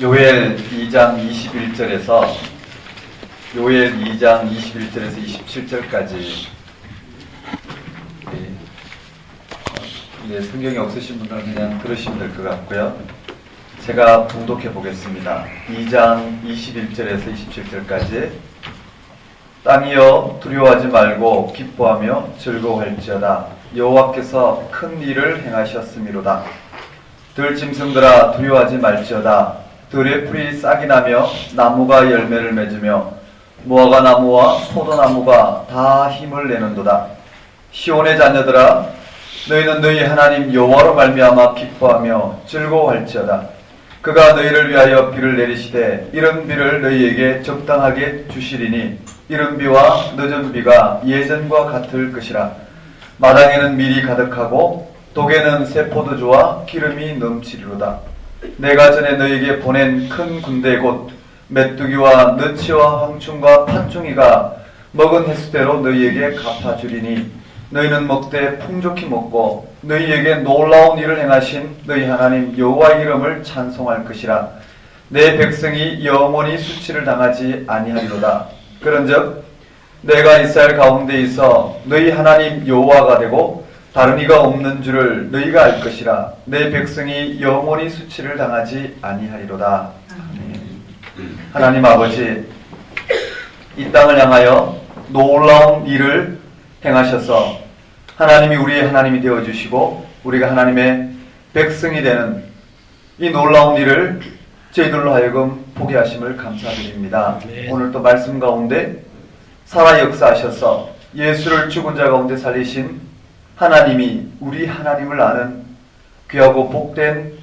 요엘 2장 21절에서 요엘 2장 21절에서 27절까지 성경이 없으신 분들은 그냥 들으시면 될 것 같고요. 제가 봉독해 보겠습니다. 2장 21절에서 27절까지 땅이여 두려워하지 말고 기뻐하며 즐거워할지어다. 여호와께서 큰 일을 행하셨음이로다. 들짐승들아 두려워하지 말지어다. 들의 풀이 싹이 나며 나무가 열매를 맺으며 무화과 나무와 포도나무가 다 힘을 내는도다. 시온의 자녀들아 너희는 너희 하나님 여호와로 말미암아 기뻐하며 즐거워할지어다. 그가 너희를 위하여 비를 내리시되 이른 비를 너희에게 적당하게 주시리니 이른 비와 늦은 비가 예전과 같을 것이라. 마당에는 밀이 가득하고 독에는 새 포도주와 기름이 넘치리로다. 내가 전에 너희에게 보낸 큰 군대 곧 메뚜기와 너치와 황충과 팥중이가 먹은 횟수대로 너희에게 갚아주리니 너희는 먹되 풍족히 먹고 너희에게 놀라운 일을 행하신 너희 하나님 여호와의 이름을 찬송할 것이라. 내 백성이 영원히 수치를 당하지 아니하리로다. 그런즉 내가 이스라엘 가운데 있어 너희 하나님 여호와가 되고 다른 이가 없는 줄을 너희가 알 것이라. 내 백성이 영원히 수치를 당하지 아니하리로다. 하나님 아버지, 이 땅을 향하여 놀라운 일을 행하셔서 하나님이 우리의 하나님이 되어주시고 우리가 하나님의 백성이 되는 이 놀라운 일을 저희들로 하여금 보게 하심을 감사드립니다. 오늘 또 말씀 가운데 살아 역사하셔서 예수를 죽은 자 가운데 살리신 하나님이 우리 하나님을 아는 귀하고 복된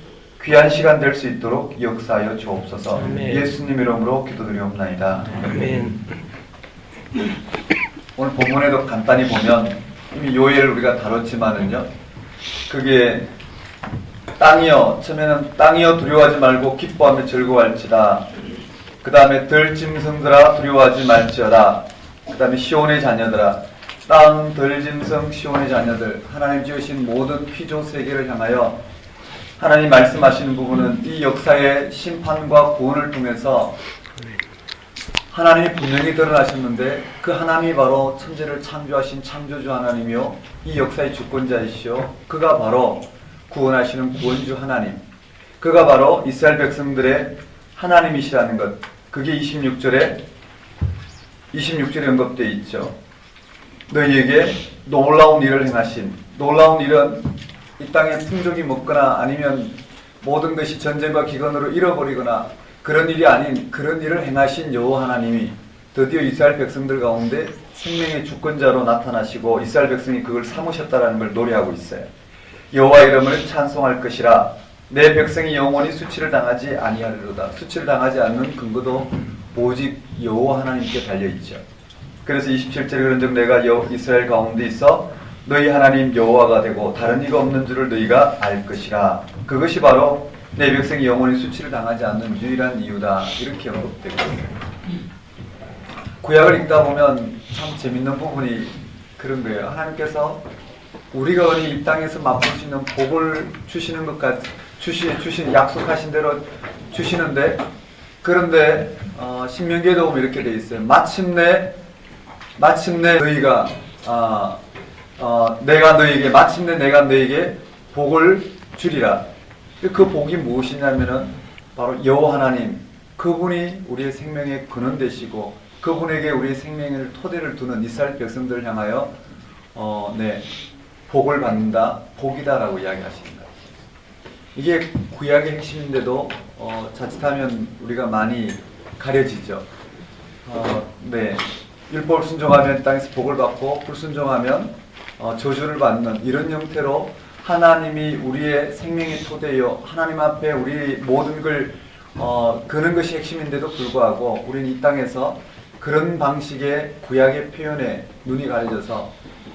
귀한 시간 될 수 있도록 역사하여 주옵소서. 아멘. 예수님 이름으로 기도드리옵나이다. 아멘. 오늘 본문에도 간단히 보면 이미 요엘을 우리가 다뤘지만은요, 그게 땅이여, 처음에는 땅이여 두려워하지 말고 기뻐하며 즐거워할지다. 그 다음에 들짐승들아 두려워하지 말지어다. 그 다음에 시온의 자녀들아, 땅, 들짐승, 시온의 자녀들, 하나님 지으신 모든 피조 세계를 향하여 하나님 말씀하시는 부분은 이 역사의 심판과 구원을 통해서 하나님이 분명히 드러나셨는데 그 하나님이 바로 천지를 창조하신 창조주 하나님이요 이 역사의 주권자이시오. 그가 바로 구원하시는 구원주 하나님, 그가 바로 이스라엘 백성들의 하나님이시라는 것, 그게 26절에 언급되어 있죠. 너희에게 놀라운 일을 행하신, 놀라운 일은 이 땅에 풍족이 먹거나 아니면 모든 것이 전쟁과 기근으로 잃어버리거나 그런 일이 아닌 그런 일을 행하신 여호와 하나님이 드디어 이스라엘 백성들 가운데 생명의 주권자로 나타나시고 이스라엘 백성이 그걸 삼으셨다는 걸 노래하고 있어요. 여호와 이름을 찬송할 것이라. 내 백성이 영원히 수치를 당하지 아니하리로다. 수치를 당하지 않는 근거도 오직 여호와 하나님께 달려있죠. 그래서 27절에 그런즉 내가 이스라엘 가운데 있어 너희 하나님 여호와가 되고 다른 이가 없는 줄을 너희가 알 것이라. 그것이 바로 내 백성이 영원히 수치를 당하지 않는 유일한 이유다. 이렇게 언급되고 있어요. 구약을 읽다 보면 참 재밌는 부분이 그런 거예요. 하나님께서 우리가 어디 이 땅에서 맛볼 수 있는 복을 주시는 것까지 주신 약속하신 대로 주시는데, 그런데 신명기에도 보면 이렇게 돼 있어요. 마침내 너희가 마침내 내가 너에게 복을 주리라. 그 복이 무엇이냐면은 바로 여호와 하나님, 그분이 우리의 생명의 근원 되시고 그분에게 우리의 생명의 토대를 두는 이스라엘 백성들을 향하여 복을 받는다, 복이다라고 이야기하십니다. 이게 구약의 핵심인데도 자칫하면 우리가 많이 가려지죠. 율법을 순종하면 땅에서 복을 받고 불순종하면 저주를 받는 이런 형태로 하나님이 우리의 생명의 토대요, 하나님 앞에 우리 모든 걸 그는 것이 핵심인데도 불구하고 우리는 이 땅에서 그런 방식의 구약의 표현에 눈이 가려져서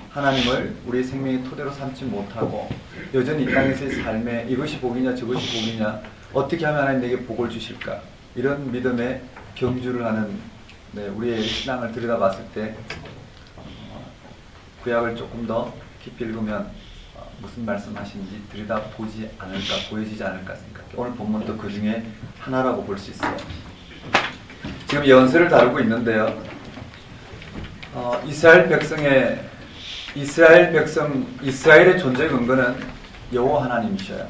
하나님을 우리의 생명의 토대로 삼지 못하고 여전히 이 땅에서의 삶에 이것이 복이냐 저것이 복이냐, 어떻게 하면 하나님 내게 복을 주실까, 이런 믿음에 경주를 하는 우리의 신앙을 들여다봤을 때 구약을 조금 더 깊이 읽으면 무슨 말씀하시는지 들여다보지 않을까, 보여지지 않을까 생각해요. 오늘 본문도 그 중에 하나라고 볼 수 있어요. 지금 예언서를 다루고 있는데요. 이스라엘의 존재 근거는 여호와 하나님이셔요.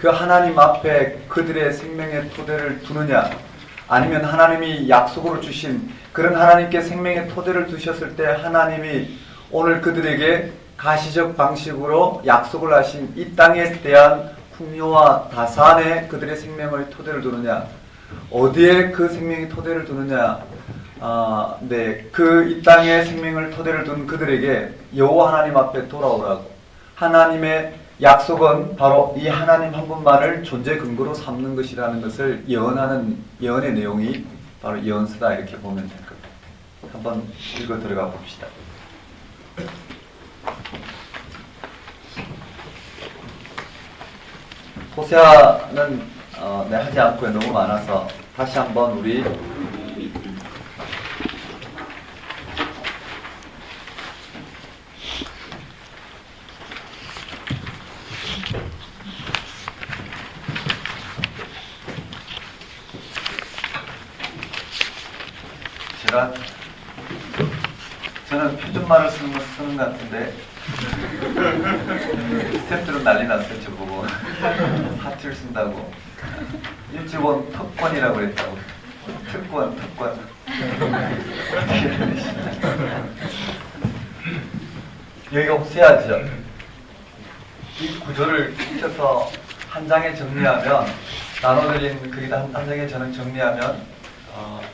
그 하나님 앞에 그들의 생명의 토대를 두느냐, 아니면 하나님이 약속으로 주신 그런 하나님께 생명의 토대를 두셨을 때 하나님이 오늘 그들에게 가시적 방식으로 약속을 하신 이 땅에 대한 풍요와 다산에 그들의 생명의 토대를 두느냐, 어디에 그 생명의 토대를 두느냐, 이 땅에 생명을 토대를 둔 그들에게 여호와 하나님 앞에 돌아오라고, 하나님의 약속은 바로 이 하나님 한 분만을 존재 근거로 삼는 것이라는 것을 예언하는 예언의 내용이 바로 예언서다, 이렇게 보면 될 겁니다. 한번 읽어 들어가 봅시다. 호세아는 하지 않고요, 너무 많아서 다시 한번 우리 저는 표준말을 쓰는 것 같은데 스태프들은 난리 났어요. 저보고 사투를 쓴다고. 일찍온 특권이라고 그랬다고. 특권. 여기가 호세아죠. 이 구조를 펴서 한 장에 정리하면, 나눠드린 거기다 한 장에 저는 정리하면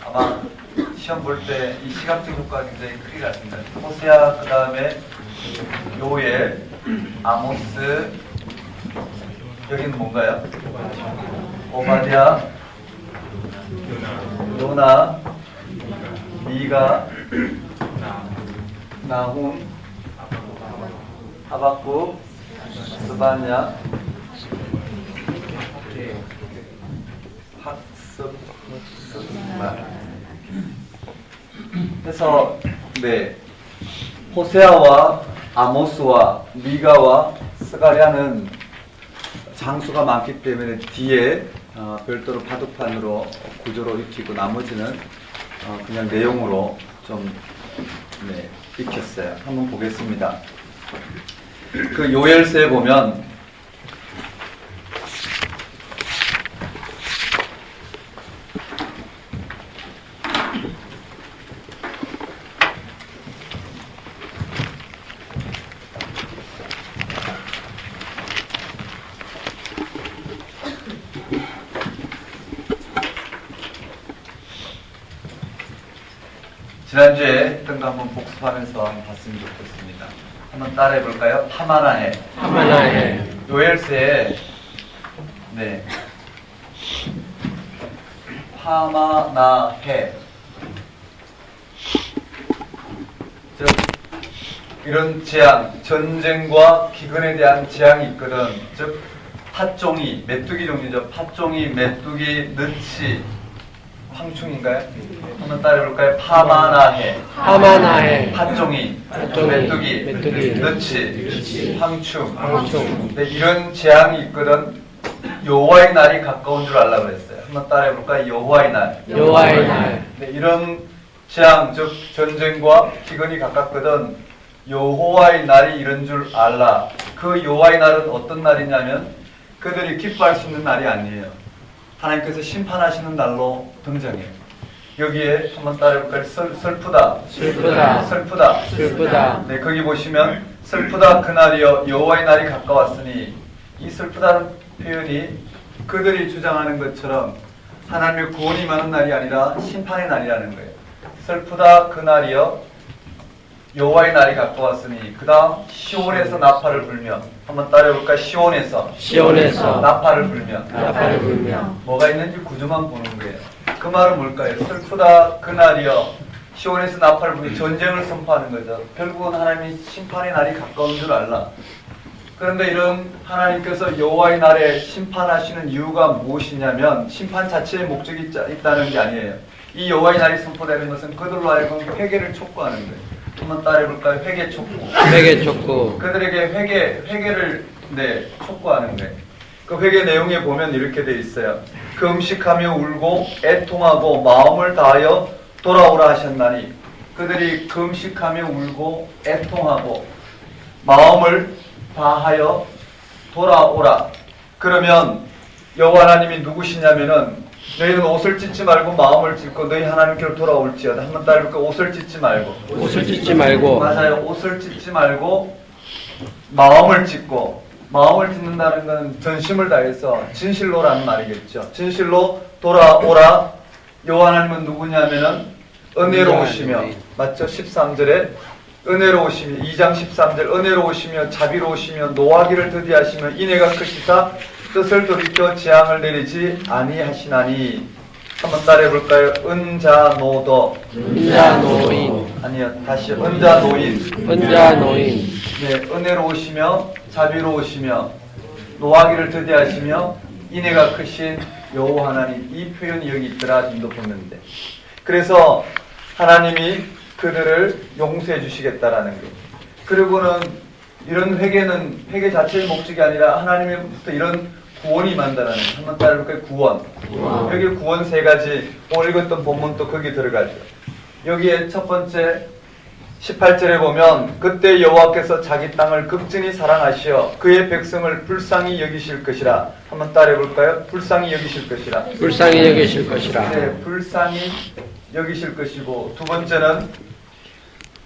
아마 시험 볼 때 이 시각적 효과가 굉장히 크게 같습니다. 호세아, 그 다음에 요엘, 아모스, 여기는 뭔가요? 오바댜, 요나, 미가, 나훔, 하박국, 스바냐, 그래서 호세아와 아모스와 미가와 스가랴는 장수가 많기 때문에 뒤에 별도로 바둑판으로 구조로 익히고, 나머지는 그냥 내용으로 좀 익혔어요. 한번 보겠습니다. 그 요엘서에 보면 지난주에 했던 거 한번 복습하면서 한번 봤으면 좋겠습니다. 한번 따라해 볼까요? 파마나해. 요엘서에 파마나해. 즉 이런 재앙, 전쟁과 기근에 대한 재앙이 있거든. 즉 팥종이, 메뚜기 종류죠. 팥종이, 메뚜기, 느치, 황충인가요? 한번 따라해볼까요? 파마나해, 팥종이, 메뚜기, 느치, 황충. 이런 재앙이 있거든. 여호와의 날이 가까운 줄 알라 그랬어요. 한번 따라해볼까요? 여호와의 날. 이런 재앙, 즉 전쟁과 기근이 가깝거든. 여호와의 날이 이런 줄 알라. 그 여호와의 날은 어떤 날이냐면 그들이 기뻐할 수 있는 날이 아니에요. 하나님께서 심판하시는 날로 등장해요. 여기에 한번 따라해볼까요? 슬프다. 네, 거기 보시면 슬프다 그날이여 여호와의 날이 가까웠으니, 이 슬프다는 표현이 그들이 주장하는 것처럼 하나님의 구원이 많은 날이 아니라 심판의 날이라는 거예요. 슬프다 그날이여 여호와의 날이 가까웠으니, 그 다음 시온에서 나팔을 불며, 한번 따라해볼까요? 시온에서 나팔을 불며. 뭐가 있는지 구조만 보는 거예요. 그 말은 뭘까요? 슬프다 그날이여 시온에서 나팔을 불며, 전쟁을 선포하는 거죠. 결국은 하나님이 심판의 날이 가까운 줄 알라. 그런데 이런 하나님께서 여호와의 날에 심판하시는 이유가 무엇이냐면 심판 자체의 목적이 있다는 게 아니에요. 이 여호와의 날이 선포되는 것은 그들로 하여금 회개를 촉구하는 거예요. 한번 따라해볼까요? 회개 촉구. 회개 촉구. 그들에게 회개를 촉구하는 거예요. 그 회개 내용에 보면 이렇게 돼 있어요. 금식하며 울고 애통하고 마음을 다하여 돌아오라 하셨나니, 그들이 금식하며 울고 애통하고 마음을 다하여 돌아오라. 그러면 여호와 하나님이 누구시냐면은, 너희는 옷을 찢지 말고 마음을 찢고 너희 하나님께로 돌아올지어다. 한번 따라해볼까? 옷을 찢지 말고. 옷을 찢지 말고. 맞아요. 옷을 찢지 말고 마음을 찢고. 마음을 찢는다는 것은 전심을 다해서 진실로라는 말이겠죠. 진실로 돌아오라. 여호와 하나님은 누구냐면은 은혜로우시며, 맞죠? 13절에 은혜로우시며, 2장 13절, 은혜로우시며 자비로우시며 노하기를 더디하시며 인애가 크시사 뜻을 돌이켜 재앙을 내리지 아니하시나니. 한번 따라해볼까요? 은자노도. 은자노인. 아니요, 다시요. 은자노인. 은자노인. 네, 은혜로우시며 자비로우시며 노하기를 더디하시며 인애가 크신 여호와 하나님. 이 표현이 여기 있더라 정도 보는데, 그래서 하나님이 그들을 용서해 주시겠다라는 거예요. 그리고는 이런 회개 자체의 목적이 아니라 하나님으로부터 이런 구원이 임한다는 거예요. 한번 따라해볼까요? 구원. 여기 구원 세 가지, 오늘 읽었던 본문도 거기 들어가죠. 여기에 첫 번째 18절에 보면, 그때 여호와께서 자기 땅을 극진히 사랑하시어 그의 백성을 불쌍히 여기실 것이라. 한번 따라해볼까요? 불쌍히 여기실 것이라. 불쌍히 여기실 것이라. 네, 불쌍히 여기실 것이고, 두 번째는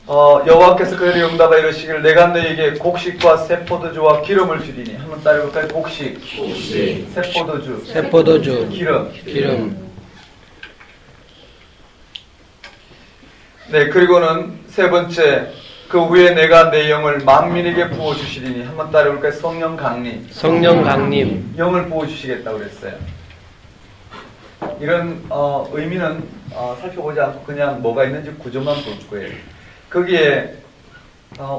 여호와께서 그에게 응답하여 이르시기를 내가 너에게 곡식과 새 포도주와 기름을 주리니. 한번 따라해볼까요? 곡식, 새 포도주, 새 포도주, 기름. 네, 그리고는 세 번째, 그 후에 내가 내 영을 만민에게 부어주시리니. 한번 따라해볼까요? 성령 강림. 성령 강림. 영을 부어주시겠다고 그랬어요. 이런 의미는 살펴보지 않고 그냥 뭐가 있는지 구조만 볼 거예요. 거기에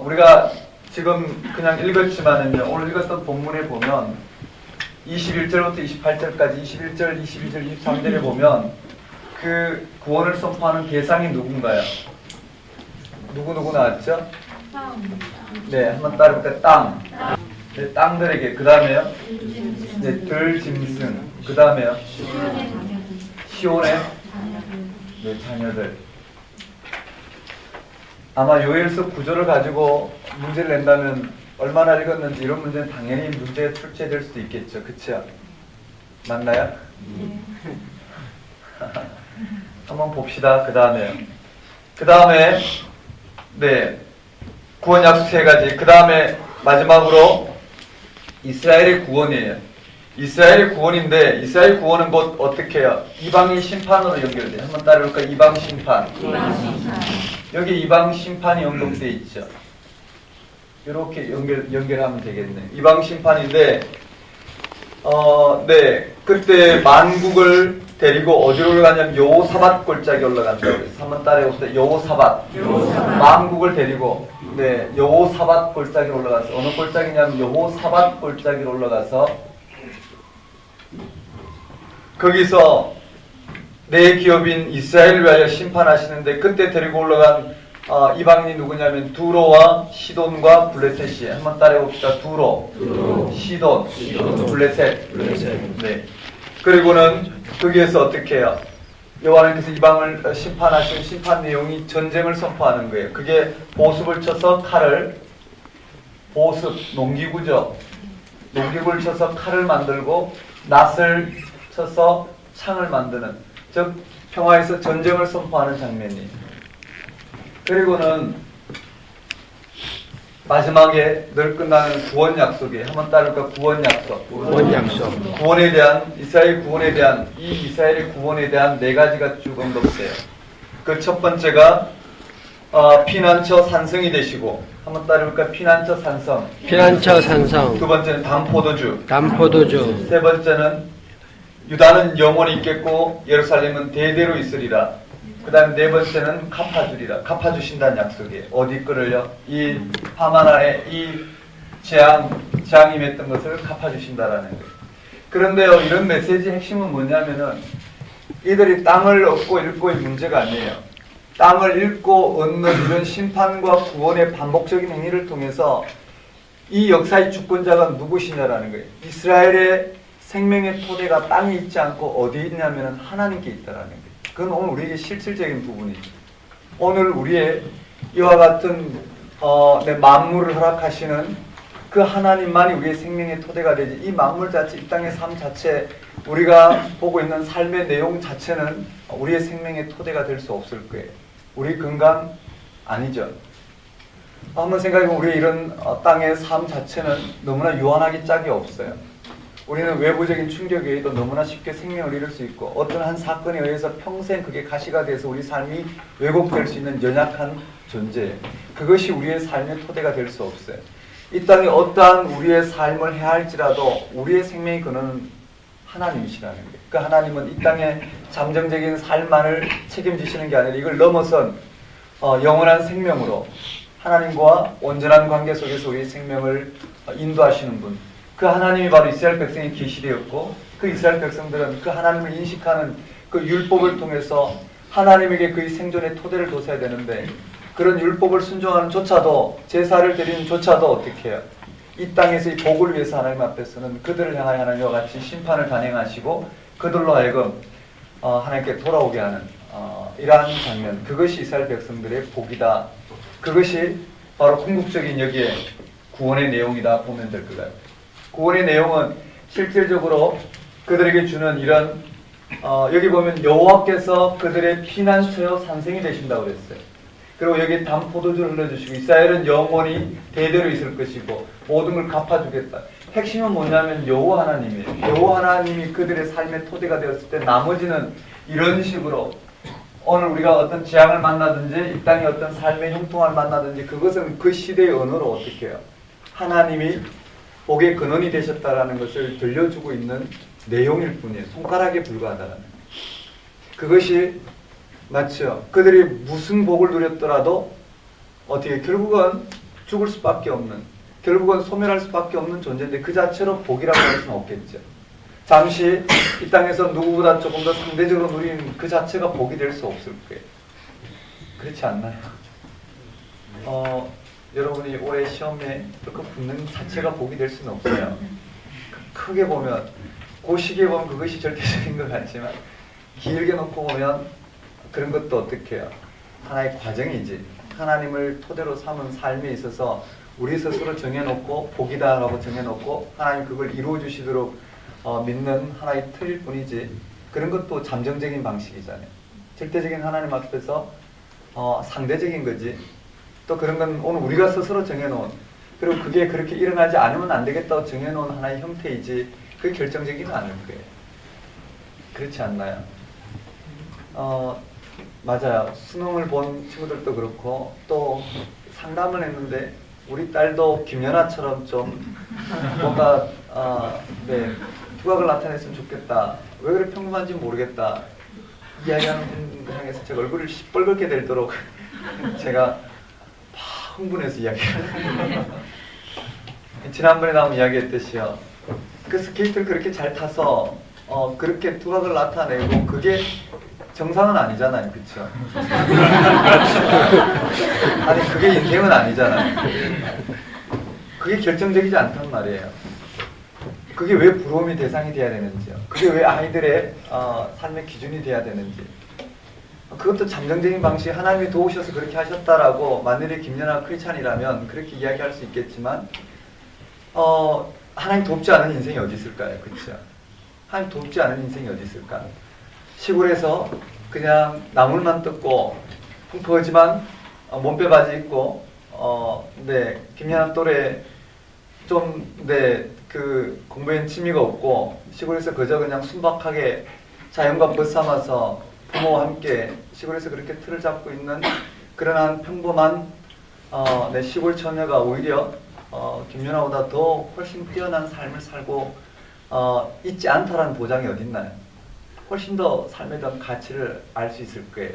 우리가 지금 그냥 읽었지만은요, 오늘 읽었던 본문에 보면 21절부터 28절까지 21절, 22절, 23절에 보면 그 구원을 선포하는 대상이 누군가요? 누구 나왔죠? 네, 한번 따라해볼까요? 땅. 네, 땅들에게. 그 다음에요? 네, 들짐승. 그 다음에요? 시온의 네, 자녀들. 아마 요엘서 구조를 가지고 문제를 낸다면 얼마나 읽었는지 이런 문제는 당연히 문제가 출제될 수도 있겠죠. 그쵸? 맞나요? 한번 봅시다. 그 다음에 네, 구원 약속 세 가지. 그 다음에 마지막으로 이스라엘의 구원이에요. 이스라엘의 구원인데, 이스라엘 구원은 곧 어떻게 해요? 이방인 심판으로 연결돼요. 한번 따라해볼까요? 이방 심판. 여기 이방 심판이 언급되어 있죠. 이렇게 연결하면 되겠네요. 이방 심판인데, 네, 그때 만국을 데리고 어디로 올라가냐면 여호사밧 골짜기 올라간다고 그래요. 한번 따라해봅시다. 여호사밧. 만국을 데리고, 네, 여호사밧 골짜기로 올라가서, 어느 골짜기냐면 여호사밧 골짜기로 올라가서 거기서 내 기업인 이스라엘을 위하여 심판하시는데, 그때 데리고 올라간 이방인이 누구냐면 두로와 시돈과 블레셋이에요. 한번 따라해봅시다. 두로, 시돈, 블레셋. 네. 그리고는 거기에서 어떻게 해요? 여호와께서 이방을 심판하신 심판 내용이 전쟁을 선포하는 거예요. 그게 보습을 쳐서 보습, 농기구죠. 농기구를 쳐서 칼을 만들고 낫을 쳐서 창을 만드는, 즉 평화에서 전쟁을 선포하는 장면이에요. 그리고는 마지막에 늘 끝나는 구원 약속이에요. 한번 따를까? 구원 약속. 구원에 대한, 이스라엘 구원에 대한, 이 이스라엘의 구원에 대한 네 가지가 쭉 언급돼요. 그 첫 번째가 피난처 산성이 되시고, 한번 따를까? 피난처 산성. 산성. 두 번째는 담포도주. 세 번째는 유다는 영원히 있겠고 예루살렘은 대대로 있으리라. 그 다음 네 번째는 갚아주신다는 약속이에요. 어디 거를요? 이 하만 안에 이 재앙임했던 것을 갚아주신다라는 거예요. 그런데요, 이런 메시지의 핵심은 뭐냐면은 이들이 땅을 얻고 잃고의 문제가 아니에요. 땅을 읽고 얻는 이런 심판과 구원의 반복적인 행위를 통해서 이 역사의 주권자가 누구시냐라는 거예요. 이스라엘의 생명의 토대가 땅에 있지 않고 어디에 있냐면 하나님께 있다라는 거예요. 그건 오늘 우리에게 실질적인 부분이죠. 오늘 우리의 이와 같은 만물을 허락하시는 그 하나님만이 우리의 생명의 토대가 되지, 이 만물 자체, 이 땅의 삶 자체, 우리가 보고 있는 삶의 내용 자체는 우리의 생명의 토대가 될 수 없을 거예요. 우리 건강 아니죠. 한번 생각해보면 우리의 이런 땅의 삶 자체는 너무나 유한하기 짝이 없어요. 우리는 외부적인 충격에 의해도 너무나 쉽게 생명을 잃을 수 있고, 어떤 한 사건에 의해서 평생 그게 가시가 돼서 우리 삶이 왜곡될 수 있는 연약한 존재예요. 그것이 우리의 삶의 토대가 될 수 없어요. 이 땅에 어떠한 우리의 삶을 해야 할지라도 우리의 생명의 근원은 하나님이시라는 거예요. 그 하나님은 이 땅의 잠정적인 삶만을 책임지시는 게 아니라 이걸 넘어선 영원한 생명으로 하나님과 온전한 관계 속에서 우리의 생명을 인도하시는 분, 그 하나님이 바로 이스라엘 백성의 계시되었고, 그 이스라엘 백성들은 그 하나님을 인식하는 그 율법을 통해서 하나님에게 그의 생존의 토대를 뒀어야 되는데, 그런 율법을 순종하는 조차도, 제사를 드리는 조차도 어떻게 해요? 이 땅에서 이 복을 위해서 하나님 앞에서는 그들을 향하여 하나님과 같이 심판을 단행하시고 그들로 하여금 하나님께 돌아오게 하는 이러한 장면, 그것이 이스라엘 백성들의 복이다. 그것이 바로 궁극적인 여기에 구원의 내용이다 보면 될 것 같아요. 구원의 내용은 실질적으로 그들에게 주는 이런 여기 보면 여호와께서 그들의 피난처요 산성이 되신다고 그랬어요. 그리고 여기 담포도주를 흘려주시고 이스라엘은 영원히 대대로 있을 것이고 모든 걸 갚아주겠다. 핵심은 뭐냐면 여호와 하나님이에요. 여호와 하나님이 그들의 삶의 토대가 되었을 때 나머지는 이런 식으로 오늘 우리가 어떤 재앙을 만나든지 이 땅에 어떤 삶의 형통을 만나든지 그것은 그 시대의 언어로 어떻게 해요? 하나님이 복의 근원이 되셨다라는 것을 들려주고 있는 내용일 뿐이에요. 손가락에 불과하다는 거예요. 그것이 맞죠. 그들이 무슨 복을 누렸더라도 어떻게 결국은 죽을 수밖에 없는, 결국은 소멸할 수밖에 없는 존재인데 그 자체로 복이라고 할 수는 없겠죠. 잠시 이 땅에서 누구보다 조금 더 상대적으로 누린 그 자체가 복이 될 수 없을 거예요. 그렇지 않나요? 여러분이 올해 시험에 그 붙는 자체가 복이 될 수는 없어요. 크게 보면, 그 시기에 보면 그것이 절대적인 것 같지만 길게 놓고 보면 그런 것도 어떻게 해요? 하나의 과정이지. 하나님을 토대로 삼은 삶에 있어서 우리 스스로 정해놓고 복이다라고 정해놓고 하나님 그걸 이루어 주시도록 믿는 하나의 틀일 뿐이지, 그런 것도 잠정적인 방식이잖아요. 절대적인 하나님 앞에서 상대적인 거지. 또 그런 건 오늘 우리가 스스로 정해놓은, 그리고 그게 그렇게 일어나지 않으면 안 되겠다고 정해놓은 하나의 형태이지 그게 결정적이는 않을 거예요. 그렇지 않나요? 맞아요. 수능을 본 친구들도 그렇고 또 상담을 했는데 우리 딸도 김연아처럼 좀 뭔가 두각을 나타냈으면 좋겠다. 왜 그렇게 평범한지 모르겠다. 이야기하는 걸 향해서 제가 얼굴을 시뻘겋게 될도록 제가 흥분해서 이야기해요. 지난번에 나온 이야기했듯이요. 그 스케이트를 그렇게 잘 타서 그렇게 두각을 나타내고 그게 정상은 아니잖아요. 그쵸? 아니 그게 인생은 아니잖아요. 그게 결정적이지 않단 말이에요. 그게 왜 부러움의 대상이 돼야 되는지요. 그게 왜 아이들의 삶의 기준이 돼야 되는지. 그것도 잠정적인 방식, 하나님이 도우셔서 그렇게 하셨다라고 만일에 김연아 크리스찬이라면 그렇게 이야기할 수 있겠지만 하나님 돕지 않은 인생이 어디 있을까요? 그렇죠? 하나님 돕지 않은 인생이 어디 있을까? 시골에서 그냥 나물만 뜯고 풍부하지만 몸빼 바지 입고 김연아 또래 좀 그 공부엔 취미가 없고 시골에서 그저 그냥 순박하게 자연과 벗삼아서 부모와 함께 시골에서 그렇게 틀을 잡고 있는 그런 한 평범한 시골 처녀가 오히려 김연아보다 더 훨씬 뛰어난 삶을 살고 있지 않다라는 보장이 어딨나요? 훨씬 더 삶에 대한 가치를 알 수 있을 거예요.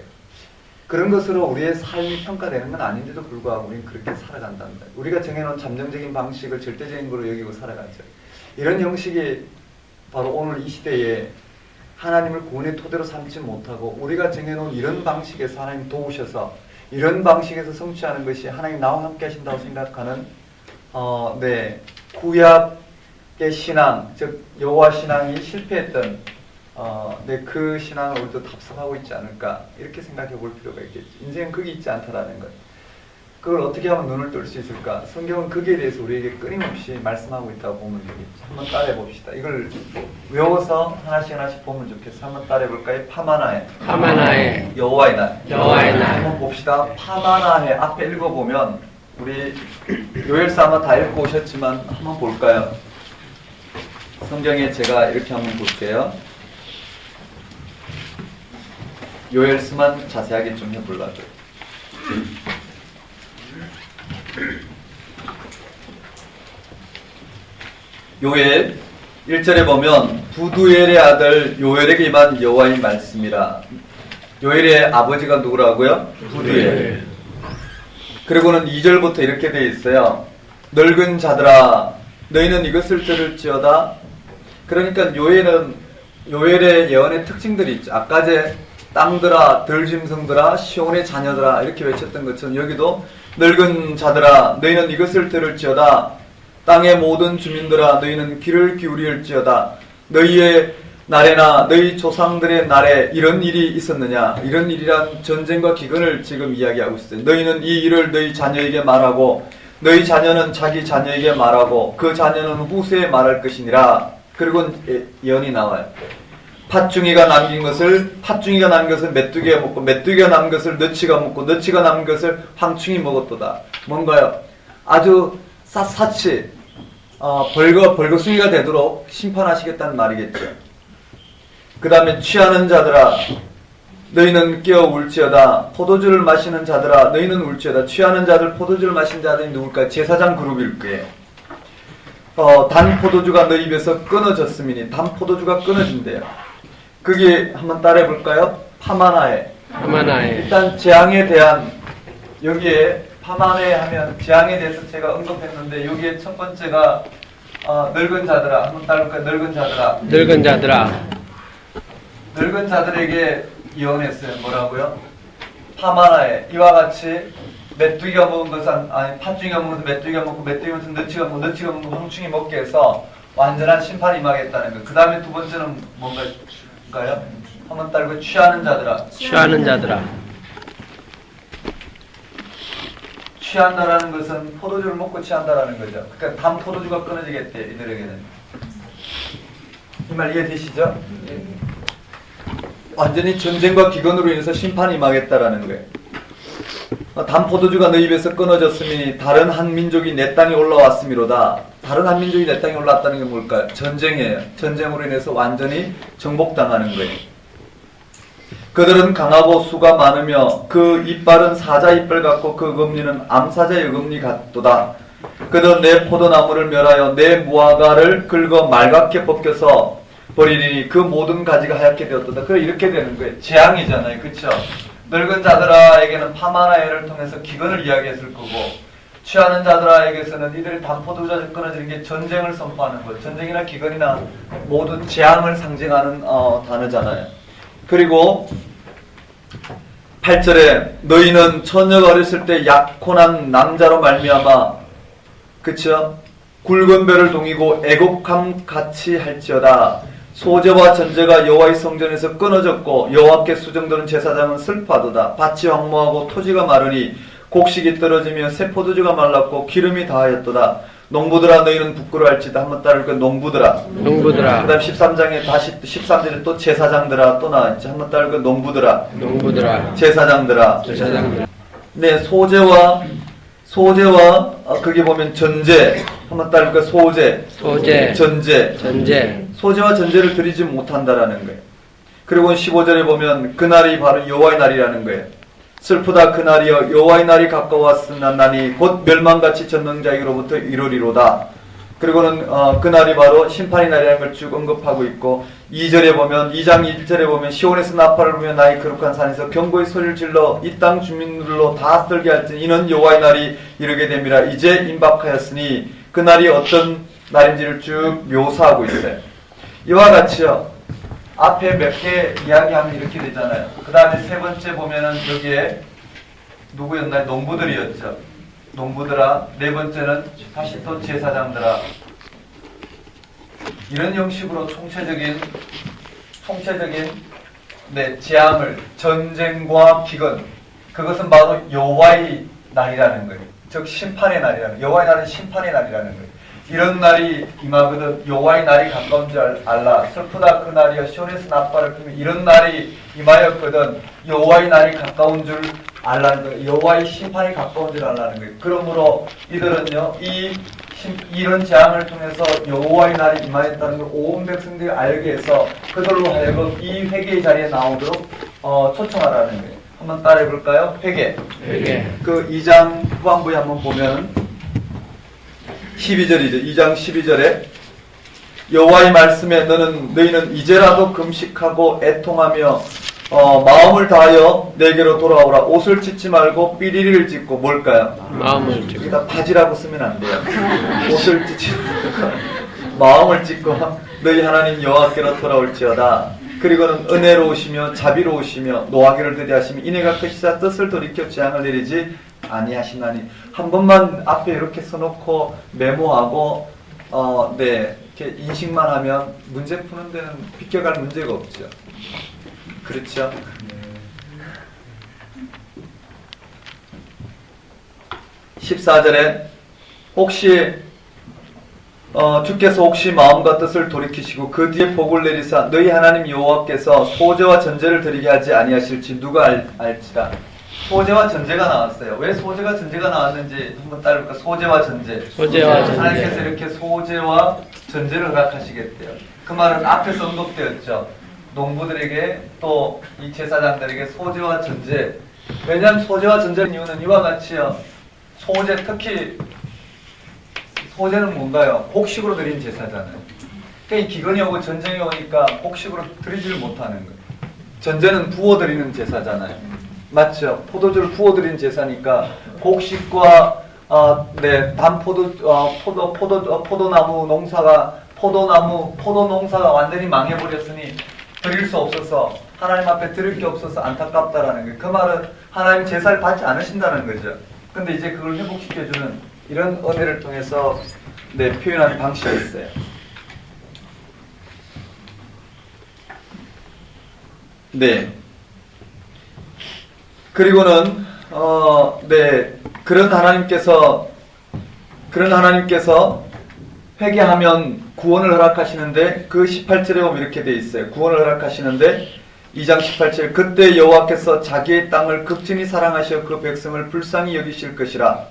그런 것으로 우리의 삶이 평가되는 건 아닌데도 불구하고 우리는 그렇게 살아간다는 거예요. 우리가 정해놓은 잠정적인 방식을 절대적인 걸로 여기고 살아가죠. 이런 형식이 바로 오늘 이 시대에 하나님을 구원의 토대로 삼지 못하고 우리가 정해놓은 이런 방식에서 하나님 도우셔서 이런 방식에서 성취하는 것이 하나님 나와 함께 하신다고 생각하는 구약의 신앙, 즉 여호와 신앙이 실패했던 그 신앙을 우리도 답습하고 있지 않을까 이렇게 생각해 볼 필요가 있겠지. 인생은 그게 있지 않다라는 것. 그걸 어떻게 하면 눈을 뜰 수 있을까? 성경은 거기에 대해서 우리에게 끊임없이 말씀하고 있다고 보면 되겠지. 한번 따라해 봅시다. 이걸 외워서 하나씩 보면 좋겠어. 한번 따라해 볼까요? 파마나해 여호와의 날. 여호와의 날. 한번 봅시다. 파마나해 앞에 읽어보면 우리 요엘서 아마 다 읽고 오셨지만 한번 볼까요? 성경에 제가 이렇게 한번 볼게요. 요엘서만 자세하게 좀 해보려고요. 요엘 1절에 보면 부두엘의 아들 요엘에게 임한 여호와의 말씀이라. 요엘의 아버지가 누구라고요? 부두엘. 그리고는 2절부터 이렇게 되어 있어요. 늙은 자들아 너희는 이것을 들을지어다. 그러니까 요엘의 예언의 특징들이 있죠. 아까 제 땅들아 들짐승들아 시온의 자녀들아 이렇게 외쳤던 것처럼 여기도 늙은 자들아 너희는 이것을 들을지어다. 땅의 모든 주민들아 너희는 귀를 기울일지어다. 너희의 날에나 너희 조상들의 날에 이런 일이 있었느냐. 이런 일이란 전쟁과 기근을 지금 이야기하고 있어요. 너희는 이 일을 너희 자녀에게 말하고 너희 자녀는 자기 자녀에게 말하고 그 자녀는 후세에 말할 것이니라. 그리고 예언이 나와요. 팥중이가 남긴 것을 메뚜기가 먹고 메뚜기가 남긴 것을 너치가 먹고 너치가 남긴 것을 황충이 먹었도다. 뭔가요? 아주 샅샅이 벌거숭이가 되도록 심판하시겠다는 말이겠죠. 그 다음에 취하는 자들아 너희는 깨어 울지어다. 포도주를 마시는 자들아 너희는 울지어다. 취하는 자들 포도주를 마시는 자들이 누굴까요? 제사장 그룹일 거예요. 단 포도주가 너희 입에서 끊어졌음이니 단 포도주가 끊어진대요. 그게 한번 따라해 볼까요? 파마나해. 일단 재앙에 대한 여기에 파마나해 하면 재앙에 대해서 제가 언급했는데 여기에 첫 번째가 늙은 자들아. 한번 따라해 볼까요? 늙은 자들아. 늙은 자들에게 예언했어요. 뭐라고요? 파마나해. 이와 같이 메뚜기가 먹은 것은 팥중이가 먹은 것은 메뚜기가 먹고 메뚜기가 먹은 것은 너치가 먹고 황충이 먹게 해서 완전한 심판이 임하겠다는 것. 그 다음에 두 번째는 뭔가요? 한번 따르고 취하는 자들아. 취한다라는 것은 포도주를 먹고 취한다라는 거죠. 그러니까 단 포도주가 끊어지겠대 이들에게는. 이 말 이해되시죠? 완전히 전쟁과 기근으로 인해서 심판이 임하겠다라는 거예요. 단 포도주가 너희 입에서 끊어졌으니 다른 한 민족이 내 땅에 올라왔음이로다. 다른 한 민족이 내 땅에 올라왔다는 게 뭘까요? 전쟁이에요. 전쟁으로 인해서 완전히 정복당하는 거예요. 그들은 강하고 수가 많으며 그 이빨은 사자 이빨 같고 그 금리는 암사자의 금리 같도다. 그들은 내 포도나무를 멸하여 내 무화과를 긁어 말갛게 벗겨서 버리니 그 모든 가지가 하얗게 되었도다. 그래 이렇게 되는 거예요. 재앙이잖아요. 그렇죠? 늙은 자들아에게는 파마나해를 통해서 기근을 이야기했을 거고 취하는 자들아에게서는 이들의 단포도주가 끊어지는 게 전쟁을 선포하는 것. 전쟁이나 기근이나 모든 재앙을 상징하는 단어잖아요. 그리고 8절에 너희는 처녀가 어렸을 때 약혼한 남자로 말미암아 그쵸? 굵은 배를 동이고 애곡함 같이 할지어다. 소제와 전제가 여호와의 성전에서 끊어졌고 여호와께 수정되는 제사장은 슬퍼하도다. 밭이 황무하고 토지가 마르니 곡식이 떨어지며 새 포도주가 말랐고 기름이 다하였도다. 농부들아 너희는 부끄러워할지다. 한번 따를까? 농부들아. 그 다음 13장에 다시 13절에 또 제사장들아 또 나왔지. 한번 따를까? 농부들아. 제사장들아. 네, 소제와 거기 보면 전제. 한번 따를까? 전제. 소제와 전제를 드리지 못한다라는 거예요. 그리고 15절에 보면 그날이 바로 여호와의 날이라는 거예요. 슬프다 그날이여 여호와의 날이 가까웠으나니 곧 멸망같이 전능자에게로부터 이르리로다. 그리고는 그날이 바로 심판의 날이라는 걸 쭉 언급하고 있고 2절에 보면 2장 1절에 보면 시온에서 나팔을 불며 나의 거룩한 산에서 경고의 소리를 질러 이 땅 주민들로 다 떨게 할지니 이는 여호와의 날이 이르게 됨이라. 이제 임박하였으니 그날이 어떤 날인지를 쭉 묘사하고 있어요. 이와 같이요. 앞에 몇 개 이야기하면 이렇게 되잖아요. 그 다음에 세 번째 보면은 여기에 누구였나요? 농부들이었죠. 농부들아. 네 번째는 다시 또 제사장들아. 이런 형식으로 총체적인 재앙을, 전쟁과 기근, 그것은 바로 여호와의 날이라는 거예요. 즉 심판의 날이라는 거예요. 여호와의 날은 심판의 날이라는 거예요. 이런 날이 임하거든 여호와의 날이 가까운 줄 알라. 슬프다 그 날이여 시온에서 나팔을 불며. 이런 날이 임하였거든 여호와의 날이 가까운 줄 알라는 거예요. 여호와의 심판이 가까운 줄 알라는 거예요. 그러므로 이들은요 이런 재앙을 통해서 여호와의 날이 임하였다는 걸 온 백성들이 알게 해서 그들로 하여금 이 회개의 자리에 나오도록 초청하라는 거예요. 한번 따라해 볼까요? 회개. 그 2장 후반부에 한번 보면 12절이죠. 2장 12절에 여호와의 말씀에 너희는 이제라도 금식하고 애통하며 마음을 다하여 내게로 돌아오라. 옷을 찢지 말고 삐리리를 찢고 뭘까요? 마음을 찢고. 여기다 바지라고 쓰면 안 돼요. 옷을 찢지 마음을 찢고 너희 하나님 여호와께로 돌아올지어다. 그리고는 은혜로우시며 자비로우시며 노하기를 더디하시며 인애가 크시사 뜻을 돌이켜 재앙을 내리지 아니하시나니. 한 번만 앞에 이렇게 써놓고 메모하고 이렇게 인식만 하면 문제 푸는 데는 비껴갈 문제가 없죠. 그렇죠? 14절에 혹시 주께서 혹시 마음과 뜻을 돌이키시고 그 뒤에 복을 내리사 너희 하나님 여호와께서 소제와 전제를 드리게 하지 아니하실지 누가 알지라. 소제와 전제가 나왔어요. 왜 소제와 전제가 나왔는지 한번 따라볼까? 소제와 전제. 하나님께서 이렇게 소제와 전제를 허락하시겠대요. 그 말은 앞에서 언급되었죠. 농부들에게 또 이 제사장들에게 소제와 전제. 왜냐하면 소제와 전제의 이유는 이와 같이요. 소제, 특히 소제는 뭔가요? 곡식으로 드린 제사잖아요. 그러니까 이 기근이 오고 전쟁이 오니까 곡식으로 드리지를 못하는 거예요. 전제는 부어드리는 제사잖아요. 맞죠? 포도주를 부어드린 제사니까 곡식과 포도나무 농사가 포도 농사가 완전히 망해버렸으니 드릴 수 없어서 하나님 앞에 드릴 게 없어서 안타깝다라는 거예요. 그 말은 하나님 제사를 받지 않으신다는 거죠. 근데 이제 그걸 회복시켜주는 이런 은혜를 통해서 표현하는 방식이 있어요. 그리고는 그런 하나님께서 회개하면 구원을 허락하시는데 그 18절에 보면 이렇게 돼 있어요. 구원을 허락하시는데 2장 18절 그때 여호와께서 자기의 땅을 극진히 사랑하시어 그 백성을 불쌍히 여기실 것이라.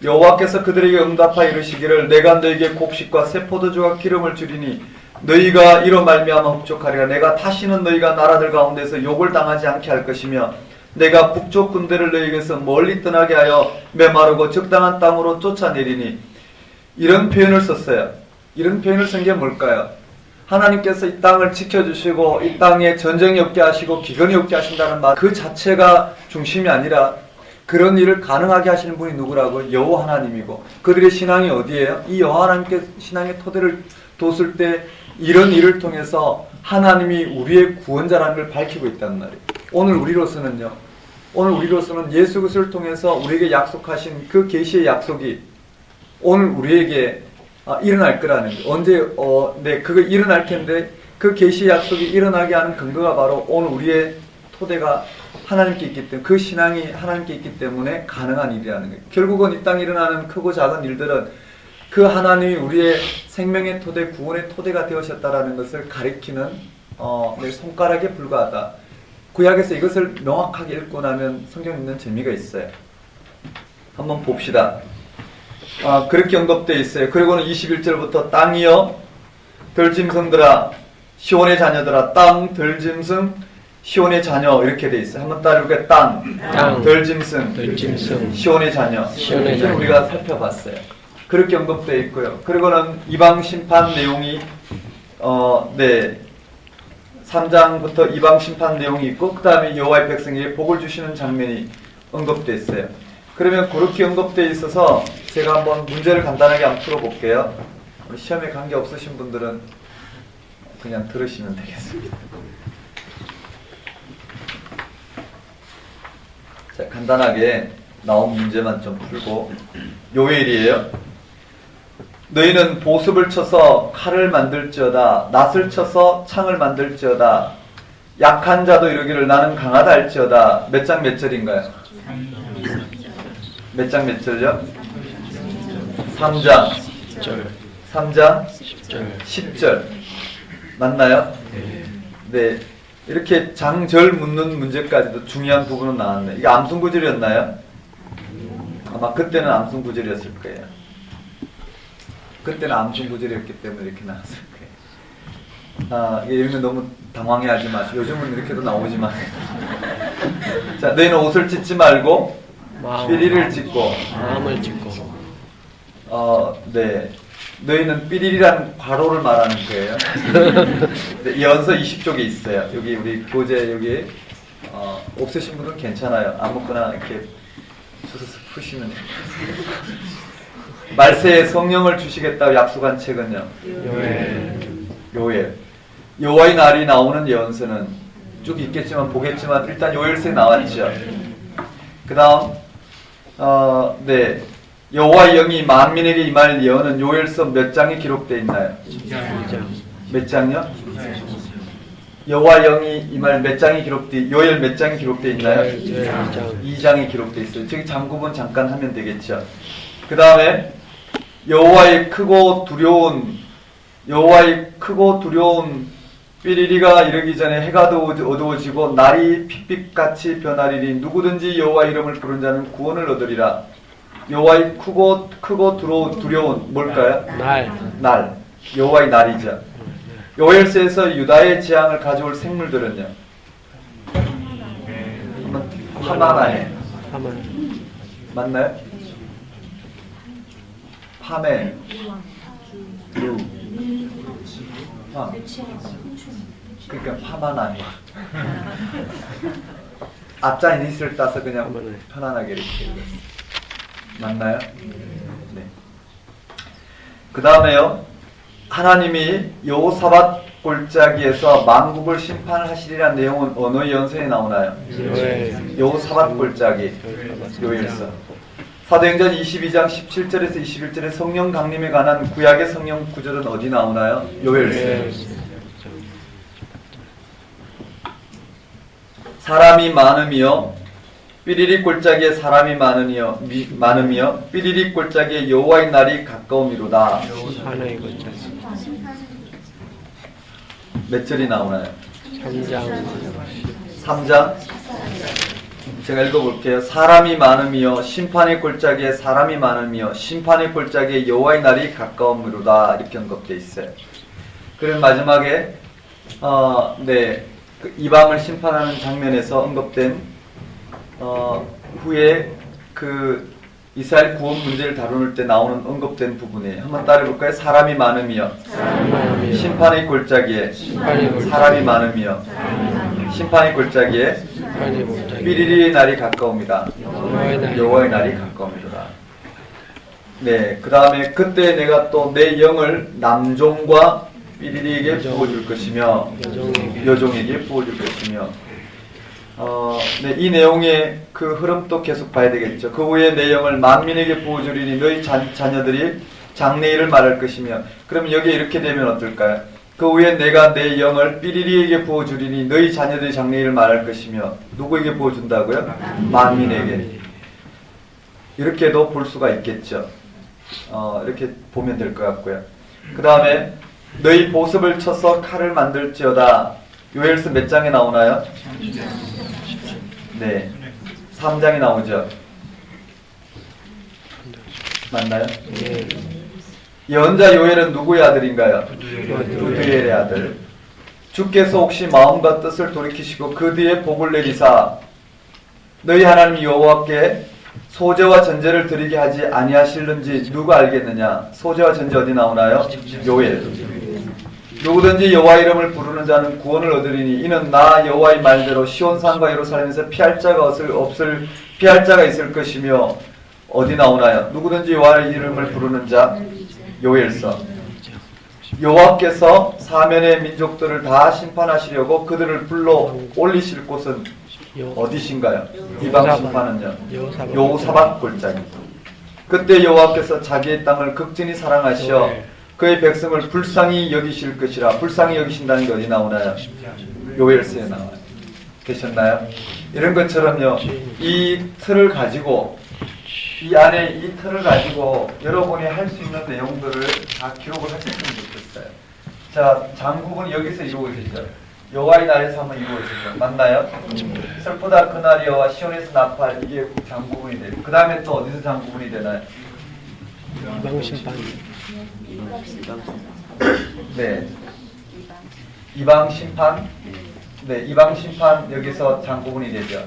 여호와께서 그들에게 응답하여 이르시기를 내가 너에게 곡식과 새 포도주와 기름을 주리니 너희가 이로 말미암아 흡족하리라. 내가 다시는 너희가 나라들 가운데서 욕을 당하지 않게 할 것이며 내가 북쪽 군대를 너희에게서 멀리 떠나게 하여 메마르고 적당한 땅으로 쫓아내리니. 이런 표현을 썼어요. 이런 표현을 쓴 게 뭘까요? 하나님께서 이 땅을 지켜주시고 이 땅에 전쟁이 없게 하시고 기근이 없게 하신다는 말 그 자체가 중심이 아니라 그런 일을 가능하게 하시는 분이 누구라고? 여호와 하나님이고 그들의 신앙이 어디예요? 이 여호와 하나님께 신앙의 토대를 뒀을 때 이런 일을 통해서 하나님이 우리의 구원자라는 걸 밝히고 있단 말이에요. 오늘 우리로서는 예수 그리스도를 통해서 우리에게 약속하신 그 계시의 약속이 오늘 우리에게 일어날 거라는 거예요. 언제 그거 일어날 텐데 그 계시의 약속이 일어나게 하는 근거가 바로 오늘 우리의 토대가 하나님께 있기 때문에 그 신앙이 하나님께 있기 때문에 가능한 일이라는 거예요. 결국은 이 땅에 일어나는 크고 작은 일들은 그 하나님이 우리의 생명의 토대, 구원의 토대가 되어셨다라는 것을 가리키는 내 손가락에 불과하다. 구약에서 이것을 명확하게 읽고 나면 성경 읽는 재미가 있어요. 한번 봅시다. 그렇게 언급되어 있어요. 그리고는 21절부터 땅이여 들짐승들아 시온의 자녀들아 땅 들짐승 시온의 자녀 이렇게 되어 있어요. 한번 따라해볼까요? 땅 들짐승 시온의 자녀. 우리가 살펴봤어요. 그렇게 언급되어 있고요. 그리고는 이방 심판 내용이 3장부터 이방 심판 내용이 있고 그 다음에 여호와의 백성에게 복을 주시는 장면이 언급되어 있어요. 그러면 그렇게 언급되어 있어서 제가 한번 문제를 간단하게 한번 풀어볼게요. 시험에 관계 없으신 분들은 그냥 들으시면 되겠습니다. 자, 간단하게 나온 문제만 좀 풀고 요일이에요. 너희는 보습을 쳐서 칼을 만들지어다. 낫을 쳐서 창을 만들지어다. 약한 자도 이르기를 나는 강하다 할지어다. 몇 장 몇 절인가요? 몇 장 몇 절요? 3장 3장 10절 맞나요? 네. 이렇게 장절 묻는 문제까지도 중요한 부분은 나왔네. 이게 암송구절이었나요? 아마 그때는 암송구절이었을 거예요. 그때는 암송구절이었기 때문에 이렇게 나왔을 거예요. 이게 읽으면 너무 당황해하지 마시고 요즘은 이렇게도 나오지만 자, 너희는 옷을 찢지 말고 삐리를 찢고 마음을 찢고 네. 너희는 삐리리라는 괄호를 말하는 거예요. 네, 연서 20쪽에 있어요. 여기 우리 교재 여기 없으신 분은 괜찮아요. 아무거나 이렇게 수수수 푸시면 말세에 성령을 주시겠다고 약속한 책은요. 요엘. 여호와의 날이 나오는 예언서는 쭉 있겠지만 보겠지만 일단 요엘서에 나왔죠. 그 다음 네. 여호와의 영이 만민에게 임할 예언은 요엘서 몇 장에 기록되어 있나요? 2장. 몇 장요? 여호와의 영이 임할 몇 장이 기록되어 요엘 몇 장이 기록되어 있나요? 2장에 기록되어 있어요. 저기 장구분 잠깐 하면 되겠죠. 그 다음에 여호와의 크고 두려운 삐리리가 이르기 전에 해가 어두워지고 날이 핏빛같이 변하리니 누구든지 여호와 이름을 부른 자는 구원을 얻으리라. 여호와의 크고 두려운 뭘까요? 날. 여호와의 날이죠. 요엘서에서 유다의 재앙을 가져올 생물들은요. 파마나에 맞나요? 파메, 루, 그러니까 파마나에. 앞자 이니스를 따서 그냥 편안하게 이렇게 읽었어요. 맞나요? 네. 그 다음에요. 하나님이 여호사밧 골짜기에서 만국을 심판하시리라는 내용은 어느 연서에 나오나요? 여호사밧 골짜기 요엘서. 사도행전 22장 17절에서 21절에 성령 강림에 관한 구약의 성령 구절은 어디 나오나요? 요엘서. 사람이 많으며 삐리리 골짜기에 사람이 많으며 삐리리 골짜기에 여호와의 날이 가까우미로다. 몇 절이 나오나요? 3장. 제가 읽어볼게요. 사람이 많으며 심판의 골짜기에 사람이 많으며 심판의 골짜기에 여호와의 날이 가까우미로다. 이렇게 언급되어 있어요. 그리고 마지막에 네, 이 밤을 심판하는 장면에서 언급된 후에 그 이스라엘 구원 문제를 다룰 때 나오는 언급된 부분이에요. 한번 따라해볼까요? 사람이 많으며 심판의 골짜기에 사람이 많으며 심판의 골짜기에 삐리리의 날이 가까웁니다. 여호와의 날이 가까웁니다. 네, 그 다음에 그때 내가 또 내 영을 남종과 삐리리에게 부어줄 것이며 여종에게 부어줄 것이며 네, 이 내용의 그 흐름도 계속 봐야 되겠죠. 그 후에 내 영을 만민에게 부어주리니 너희 자녀들이 장래일을 말할 것이며. 그럼 여기에 이렇게 되면 어떨까요? 그 후에 내가 내 영을 삐리리에게 부어주리니 너희 자녀들이 장래일을 말할 것이며. 누구에게 부어준다고요? 만민에게. 이렇게도 볼 수가 있겠죠. 이렇게 보면 될 것 같고요. 그 다음에 너희 보습을 쳐서 칼을 만들지어다. 요엘서 몇 장에 나오나요? 네, 3장에 나오죠. 맞나요? 예언자 요엘은 누구의 아들인가요? 부두엘의 아들. 주께서 혹시 마음과 뜻을 돌이키시고 그 뒤에 복을 내리사 너희 하나님 여호와께 소제와 전제를 드리게 하지 아니하실는지 누가 알겠느냐? 소제와 전제 어디 나오나요? 요엘. 누구든지 여호와 이름을 부르는 자는 구원을 얻으리니 이는 나 여호와의 말대로 시온산과 예루살렘에서 피할 자가 있을 것이며. 어디 나오나요? 누구든지 여호와의 이름을 부르는 자. 요엘서. 여호와께서 사면의 민족들을 다 심판하시려고 그들을 불러 올리실 곳은 어디신가요? 이방 심판은요. 여호사밧 골짜기. 그때 여호와께서 자기의 땅을 극진히 사랑하시어 그의 백성을 불쌍히 여기실 것이라. 불쌍히 여기신다는 게 어디 나오나요? 요엘서에 나와요. 되셨나요? 이런 것처럼요. 이 틀을 가지고 이 안에 이 틀을 가지고 여러분이 할 수 있는 내용들을 다 기록을 하셨으면 좋겠어요. 자, 장국은 여기서 이루어지죠. 여호와의 날에서 한번 이루어지죠. 맞나요? 슬프다 그날이여와 시온에서 나팔, 이게 장구분이 돼요. 그 다음에 또 어디서 장구분이 되나요? 이방 심판. 네. 이방 심판. 네, 이방 심판 여기서 장구분이 되죠.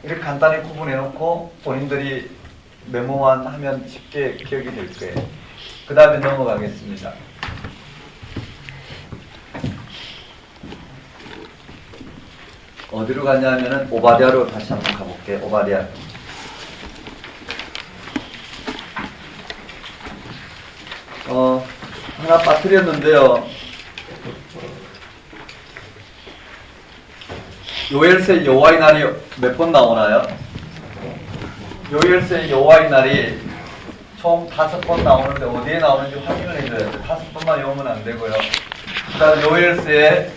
이렇게 간단히 구분해놓고 본인들이 메모만 하면 쉽게 기억이 될 거예요. 그 다음에 넘어가겠습니다. 어디로 가냐면은 오바댜로 다시 한번 가볼게요. 오바댜. 하나 빠뜨렸는데요. 요엘서의 여호와의 날이 몇 번 나오나요? 요엘서의 여호와의 날이 총 5번 나오는데 어디에 나오는지 확인을 해줘야 돼요. 5번만 외우면 안 되고요. 그 다음 요엘서에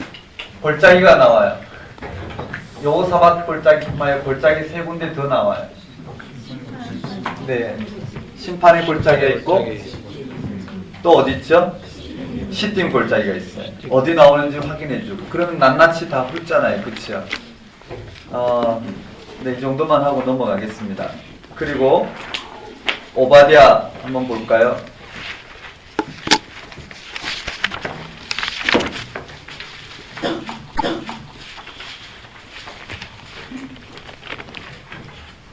골짜기가 나와요. 여호사밧 골짜기뿐만 아니라 골짜기 3군데 더 나와요. 네, 심판의 골짜기가 있고 또 어디 있죠? 시딤 골짜기가 있어요. 어디 나오는지 확인해주고. 그러면 낱낱이 다 훑잖아요, 그렇죠? 네, 이 정도만 하고 넘어가겠습니다. 그리고 오바댜 한번 볼까요?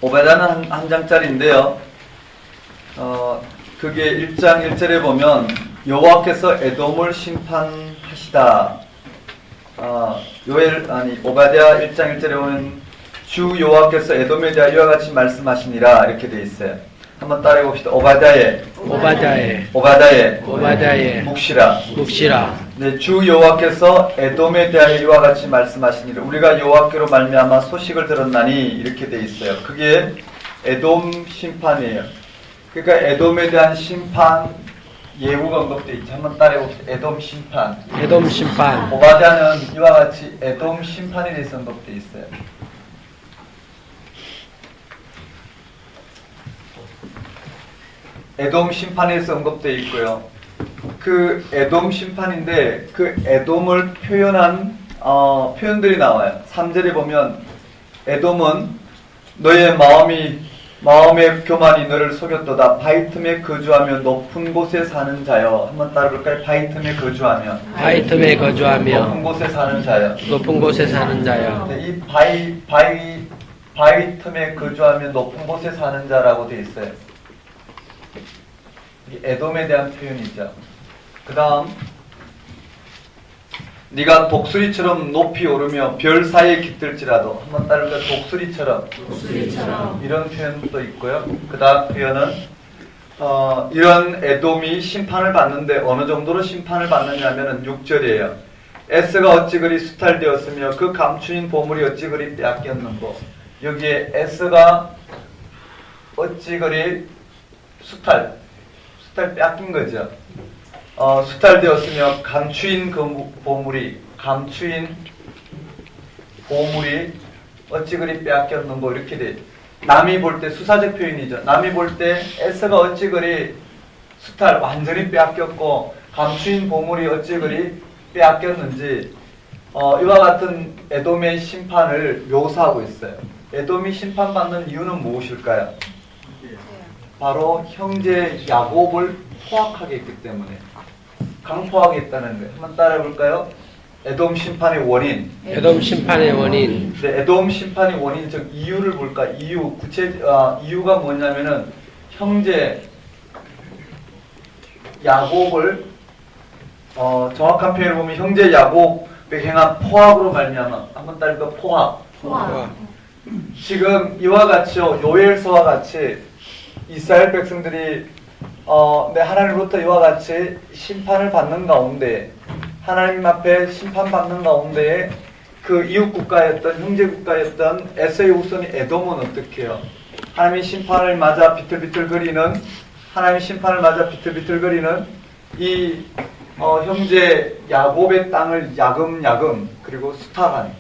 오바댜는 한 장짜리인데요. 그게 1장 1절에 보면 여호와께서 에돔을 심판하시다. 오바댜 1장 1절에 보면 주 여호와께서 에돔에 대하여 이와 같이 말씀하시니라 이렇게 돼 있어요. 한번 따라해 봅시다. 오바댜의 묵시라. 네, 주 여호와께서 에돔에 대하여 이와 같이 말씀하시니라. 우리가 여호와께로 말미암아 소식을 들었나니 이렇게 돼 있어요. 그게 에돔 심판이에요. 그러니까 에돔에 대한 심판 예후가 언급되어 있죠. 한번 따라해 봅시다. 에돔 심판. 오바댜는 이와 같이 에돔 심판에 대해서 언급되어 있어요. 에돔 심판에서 언급되어 있고요. 그 에돔 심판인데 그 에돔을 표현한 표현들이 나와요. 3절에 보면 에돔은 너의 마음의 교만이 너를 속였도다. 바위 틈에 거주하며 높은 곳에 사는 자여. 한번 따라볼까요? 바위 틈에 거주하며 높은 곳에 사는 자여. 네, 이 바위 틈에 거주하며 높은 곳에 사는 자라고 되어 있어요. 에돔에 대한 표현이죠. 그 다음 네가 독수리처럼 높이 오르며 별 사이에 깃들지라도. 한번 따를까요? 독수리처럼 이런 표현도 있고요. 그 다음 표현은 이런 에돔이 심판을 받는데 어느 정도로 심판을 받느냐면은 6절이에요. 에스가 어찌 그리 수탈되었으며 그 감추인 보물이 어찌 그리 빼앗겼는고. 여기에 에스가 어찌 그리 수탈 빼앗긴 거죠. 수탈되었으며 감추인 보물이 어찌 그리 빼앗겼는고 이렇게 돼. 남이 볼 때 수사적 표현이죠. 남이 볼 때 에스가 어찌 그리 완전히 빼앗겼고 감추인 보물이 어찌 그리 빼앗겼는지 이와 같은 에돔의 심판을 묘사하고 있어요. 에돔이 심판받는 이유는 무엇일까요? 바로 형제 야곱을 포악하게 했기 때문에. 강포하겠다는 거예요. 한번 따라해볼까요? 에돔 심판의 원인. 네, 에돔 심판의 원인 즉 이유를 볼까? 이유가 뭐냐면은 형제 야곱을 정확한 표현을 보면 형제 야곱에 행한 포악으로 말미암아. 한번 따라해볼까? 포악. 지금 이와 같이요, 요엘서와 같이 이스라엘 백성들이 네, 하나님으로부터 이와 같이 심판을 받는 가운데, 하나님 앞에 심판받는 가운데에 그 이웃 국가였던, 형제 국가였던 에서의 후손이 에돔은 어떻게 해요? 하나님의 심판을 맞아 비틀비틀거리는, 하나님의 심판을 맞아 비틀비틀거리는 이 형제 야곱의 땅을 야금야금 그리고 수탈한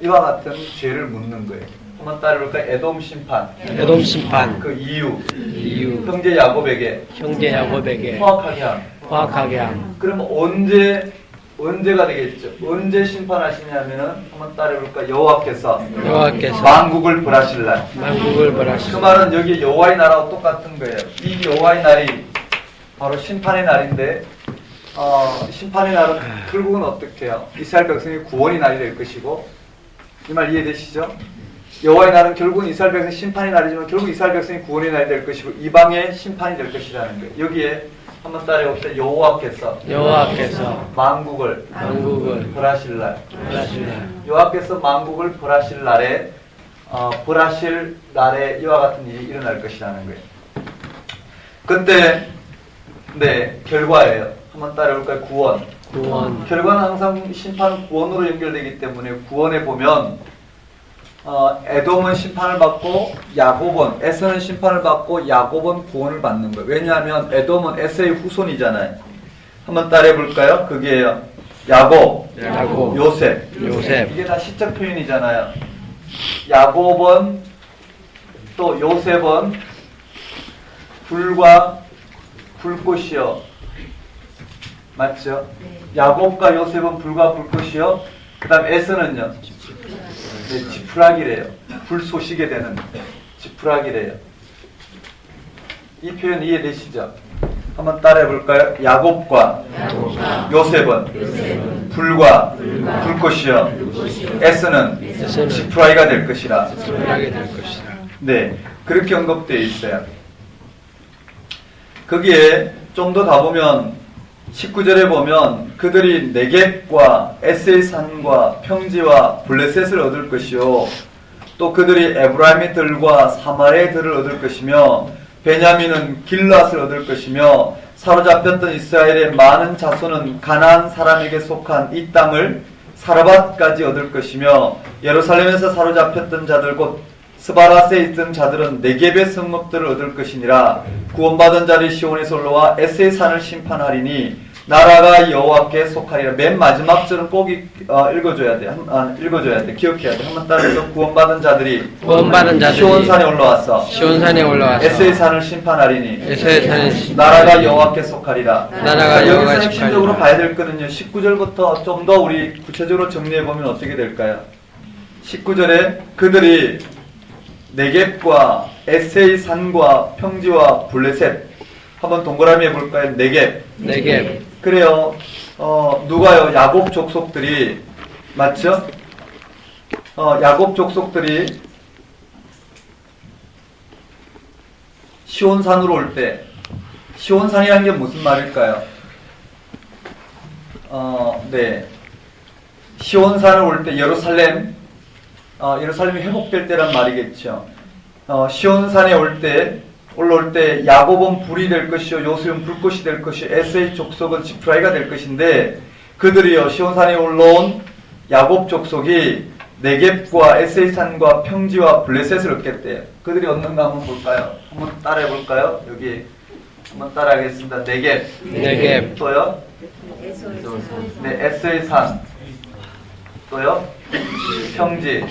이와 같은 죄를 묻는 거예요. 한번 따라볼까요? 에돔 심판. 에돔 심판. 그 이유. 이유. 형제 야곱에게 형제 야곱에게 포악하게 함. 포악하게 함. 그럼 언제가 되겠죠? 언제 심판하시냐면은 한번 따라볼까요? 여호와께서 만국을 벌하실 날. 만국을 벌하시고. 그 말은 여기 여호와의 날하고 똑같은 거예요. 이 여호와의 날이 바로 심판의 날인데, 심판의 날은 결국은 어떻게 해요? 이스라엘 백성의 구원의 날이 될 것이고, 이 말 이해되시죠? 여호와의 날은 결국은 이스라엘 백성의 심판의 날이지만 결국 이스라엘 백성의 구원의 날이 될 것이고 이방의 심판이 될 것이라는 거예요. 여기에 한번 따라해봅시다. 여호와께서 만국을 벌하실 날. 여호와께서 만국을 벌하실 날에 이와 같은 일이 일어날 것이라는 거예요. 근데 네, 결과예요. 한번 따라해볼까요? 구원. 결과는 항상 심판은 구원으로 연결되기 때문에 구원에 보면 에돔은 심판을 받고 에서는 심판을 받고 야곱은 구원을 받는 거예요. 왜냐하면 에돔은 에서의 후손이잖아요. 한번 따라해볼까요? 그게요. 야곱, 요셉. 이게 다 시적 표현이잖아요. 야곱은 또 요셉은 불과 불꽃이요. 맞죠? 야곱과 요셉은 불과 불꽃이요. 그 다음 에서는요. 네, 지푸라기래요. 불쏘시게 되는 지푸라기래요. 이 표현 이해되시죠? 한번 따라해볼까요? 야곱과 요셉은 불과 불꽃이요. 에서는 지푸라기가 될 것이라. 네, 그렇게 언급되어 있어요. 거기에 좀 더 가보면 19절에 보면 그들이 네겝과 에세의 산과 평지와 블레셋을 얻을 것이요 또 그들이 에브라임의 들과 사마리아의 들을 얻을 것이며 베냐민은 길앗을 얻을 것이며 사로잡혔던 이스라엘의 많은 자손은 가나안 사람에게 속한 이 땅을 사르밧까지 얻을 것이며 예루살렘에서 사로잡혔던 자들 곧 스바라스에 있던 자들은 네겝의 성읍들을 얻을 것이니라. 구원받은 자들이 시온에서 올라와 에세의 산을 심판하리니 나라가 여호와께 속하리라. 맨 마지막 절은 꼭 읽어줘야 돼. 읽어줘야 돼. 기억해야 돼. 한번 따라해서 구원받은 자들이 시온산에 올라와서 에세의 산을 심판하리니 나라가 여호와께 속하리라. 여기서 핵심적으로 봐야 될 거는요. 19절부터 좀 더 우리 구체적으로 정리해보면 어떻게 될까요? 19절에 그들이 네겝과 에세의 산과 평지와 블레셋 한번 동그라미 해볼까요? 네겝. 그래요. 누가요? 야곱 족속들이 맞죠? 야곱 족속들이 시온산으로 올 때 시온산이라는 게 무슨 말일까요? 네. 시온산을 올 때 예루살렘이 회복될 때란 말이겠죠. 시온산에 올라올 때 야곱은 불이 될 것이요 요셉은 불꽃이 될 것이요 에세의 족속은 지푸라기가 될 것인데 그들이요 시온산에 올라온 야곱 족속이 네겝과 에세의 산과 평지와 블레셋을 얻겠대요. 그들이 얻는가 한번 볼까요? 한번 따라해 볼까요? 여기 한번 따라하겠습니다. 네겝 또요? 네, 에세의 산 또요? 평지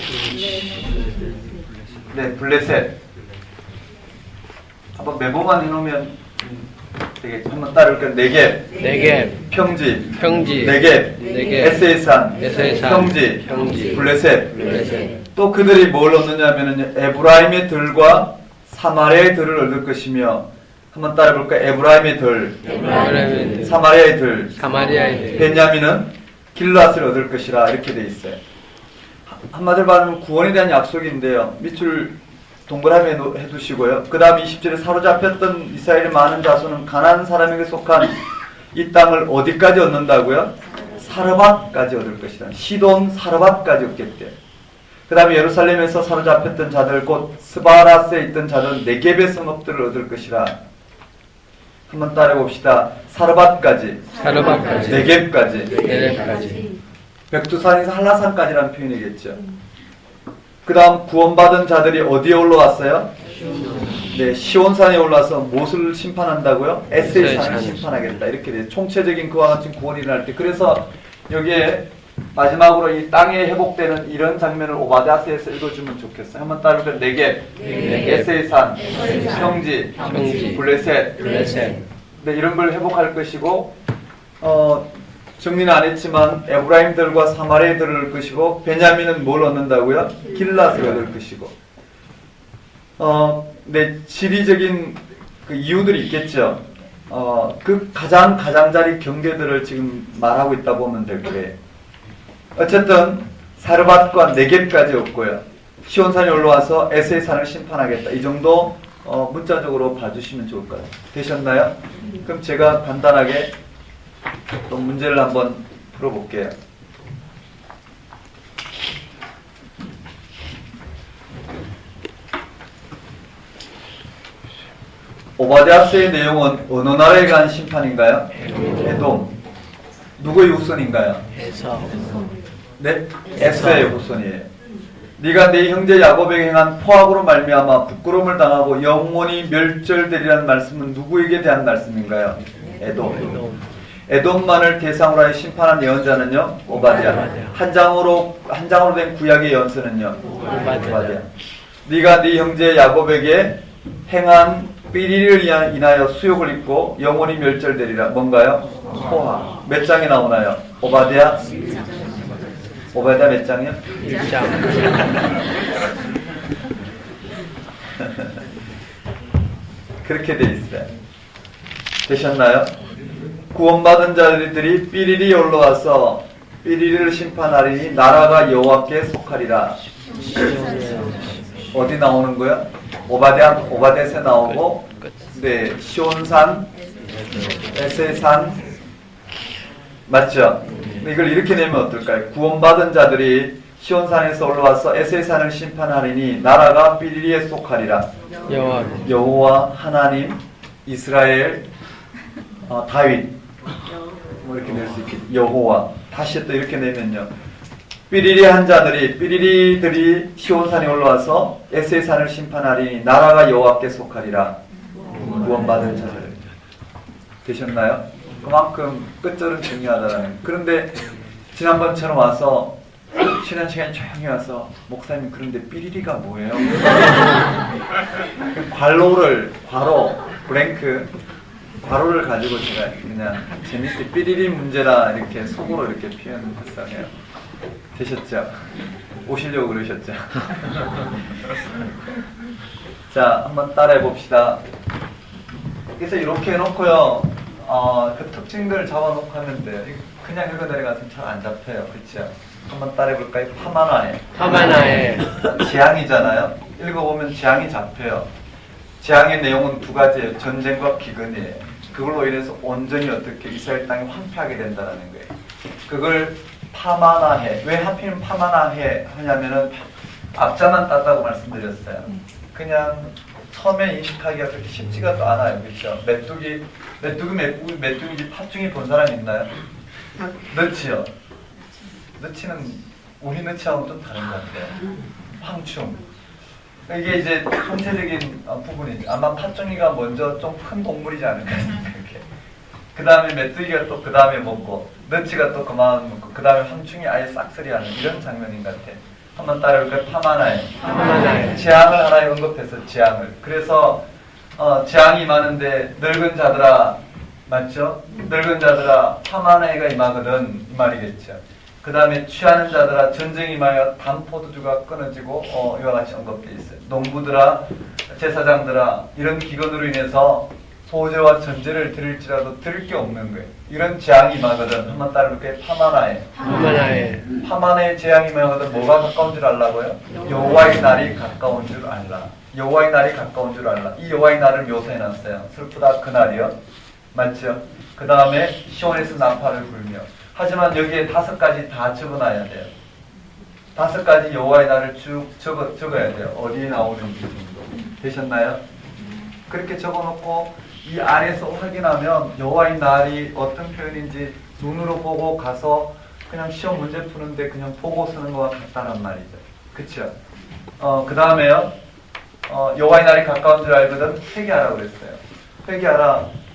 네, 블레셋 한번 메모만 해놓으면 되겠죠. 한번 따라올까요? 네겝 평지 네겝 에세의 산 평지 블레셋 또 그들이 뭘 얻느냐 하면은 에브라임의 들과 사마리아의 들을 얻을 것이며 한번 따라볼까요? 에브라임의 들 사마리아의 들 베냐민은 길앗을 얻을 것이라 이렇게 돼 있어요. 한마디로 말하면 구원에 대한 약속인데요. 밑줄 동그라미 해두시고요. 그 다음 20절에 사로잡혔던 이스라엘의 많은 자손은 가나안 사람에게 속한 이 땅을 어디까지 얻는다고요? 사르밧까지 얻을 것이다. 시돈 사르밧까지 얻겠대요. 그 다음에 예루살렘에서 사로잡혔던 자들 곧 스바라스에 있던 자들은 네겝의 성읍들을 얻을 것이라. 한번 따라해 봅시다. 사르밧까지, 사르밧까지, 네겝까지, 네겝까지, 백두산에서 한라산까지라는 표현이겠죠. 그 다음 구원받은 자들이 어디에 올라왔어요? 네, 시온산에 올라서 무엇을 심판한다고요? 에세이산을 심판하겠다. 이렇게 돼요. 총체적인 그와 같은 구원이 일어날 때. 그래서 여기에 마지막으로 이 땅에 회복되는 이런 장면을 오바댜서에서 읽어주면 좋겠어요. 한번 따라해볼까요? 네겝, 에세이산, 형지, 블레셋. 네, 이런 걸 회복할 것이고, 정리는 안 했지만 에브라임들과 사마리아들을 얻을 것이고, 베냐민은 뭘 얻는다고요? 길앗을 얻을 것이고. 네, 지리적인 그 이유들이 있겠죠. 그 가장자리 경계들을 지금 말하고 있다 보면 될 거예요. 어쨌든 사르밧과 네겝까지 없고요. 시온산에 올라와서 에세이산을 심판하겠다. 이 정도 문자적으로 봐주시면 좋을 것 같아요. 되셨나요? 그럼 제가 간단하게 또 문제를 한번 풀어볼게요. 오바댜서의 내용은 어느 나라에 간 심판인가요? 에돔. 누구의 후손인가요? 에서, 네? 에서의 후손이에요. 네가 네 형제 야곱에게 행한 포악으로 말미암아 부끄러움을 당하고 영원히 멸절되리라는 말씀은 누구에게 대한 말씀인가요? 에돔. 에돔만을 대상으로 하여 심판한 예언자는요? 오바댜. 한 장으로 된 구약의 연서는요? 오바댜. 네가 네 형제 야곱에게 행한 삐리를 인하여 수욕을 입고 영원히 멸절되리라. 뭔가요? 포악. 몇 장에 나오나요? 오바댜? 오바댜 몇 장이요? 1장. 그렇게 돼 있어요. 되셨나요? 구원받은 자들이 삐리리 올라와서 삐리리를 심판하리니 나라가 여호와께 속하리라. 어디 나오는 거야? 오바댜서 나오고, 네, 시온산, 에세산, 맞죠? 이걸 이렇게 내면 어떨까요? 구원받은 자들이 시온산에서 올라와서 에세산을 심판하리니 나라가 삐리리에 속하리라. 여호와 하나님, 이스라엘, 다윗, 뭐 이렇게 낼 수 있겠죠. 여호와. 다시 또 이렇게 내면요. 삐리리한 자들이, 삐리리들이 시온산에 올라와서 에세산을 심판하리니 나라가 여호와께 속하리라. 구원받은 자들. 되셨나요? 그만큼 끝절은 중요하다라는. 그런데 지난번처럼 와서 쉬는 시간에 조용히 와서 목사님 그런데 삐리리가 뭐예요? 괄호, 블랭크, 괄호를 가지고 제가 그냥 재밌게 삐리리 문제라 이렇게 속으로 이렇게 표현했어요. 되셨죠? 오시려고 그러셨죠? 자, 한번 따라해 봅시다. 그래서 이렇게 해놓고요, 그 특징들 잡아놓고 하면 돼요. 그냥 읽어내려가서는 잘 안 잡혀요. 그쵸? 한번 따라해 볼까요? 파마나에. 재앙이잖아요. 읽어보면 재앙이 잡혀요. 재앙의 내용은 두 가지예요. 전쟁과 기근이에요. 그걸로 인해서 온전히 어떻게 이스라엘 땅이 황폐하게 된다는 거예요. 그걸 파마나해. 왜 하필 파마나해 하냐면은 앞자만 땄다고 말씀드렸어요. 그냥 처음에 인식하기가 그렇게 쉽지가 또 않아요. 그렇죠? 메뚜기 팥중이 본 사람 있나요? 너치요. 너치는 우리 너치하고는 좀 다른 것 같아요. 황충. 이게 이제 전체적인 부분이죠. 아마 팥중이가 먼저 좀 큰 동물이지 않을까 생각해. 그 다음에 메뚜기가 또 그 다음에 먹고, 너치가 또 그만 먹고, 그 다음에 황충이 아예 싹쓸이하는 이런 장면인 것 같아. 한번 따라해볼까요? 파마나에. 재앙을 하나에 언급해서 재앙을. 그래서 재앙이 많은데 늙은 자들아, 맞죠? 늙은 자들아 파마나에가 임하거든 이 말이겠죠. 그 다음에 취하는 자들아 전쟁이 임하여 담포도주가 끊어지고 이와 같이 언급되어 있어요. 농부들아 제사장들아 이런 기근으로 인해서 소제와 전제를 드릴지라도 드릴 게 없는 거예요. 이런 재앙이 임하거든. 한번 따라볼까요? 파마나에 재앙이 임하거든. 뭐가 가까운 줄 알라고요? 여호와의 날이 가까운 줄 알라. 여호와의 날이 가까운 줄 알라. 이 여호와의 날을 묘사해놨어요. 슬프다 그 날이요. 맞죠? 그 다음에 시온에서 나팔을 불며. 하지만 여기에 5가지 다 적어놔야 돼요. 5가지 여호와의 날을 쭉 적어야 돼요. 어디에 나오는지 정도. 되셨나요? 그렇게 적어놓고 이 안에서 확인하면 여호와의 날이 어떤 표현인지 눈으로 보고 가서 그냥 시험 문제 푸는데 그냥 보고 쓰는 것과 같다는 말이죠. 그쵸? 그 다음에요. 여호와의 날이 가까운 줄 알거든 회개하라고 그랬어요. 회개하라.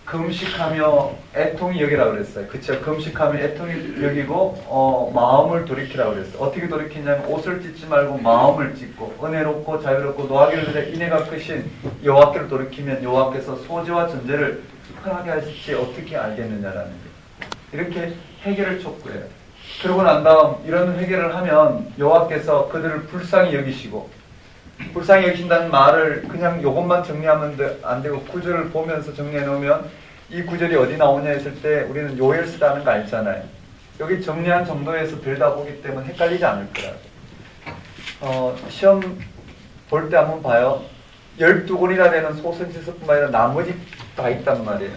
금식하며 애통이 여기라고 그랬어요. 그쵸? 금식하며 애통이 여기고 마음을 돌이키라고 그랬어요. 어떻게 돌이키냐면 옷을 찢지 말고 마음을 찢고 은혜롭고 자유롭고 노하기를 그래 인애가 크신 여호와께로 돌이키면 여호와께서 소재와 전제를 흔하게 하실지 어떻게 알겠느냐라는 거예요. 이렇게 회개를 촉구해요. 그러고 난 다음 이런 회개를 하면 여호와께서 그들을 불쌍히 여기시고 불쌍히 여기신다는 말을 그냥 요것만 정리하면 안 되고 구절을 보면서 정리해 놓으면 이 구절이 어디 나오냐 했을 때 우리는 요엘스라는 거 알잖아요. 여기 정리한 정도에서 들여다보기 때문에 헷갈리지 않을 거라고. 시험 볼 때 한번 봐요. 12권이나 되는 소선지서뿐만 아니라 나머지 다 있단 말이에요.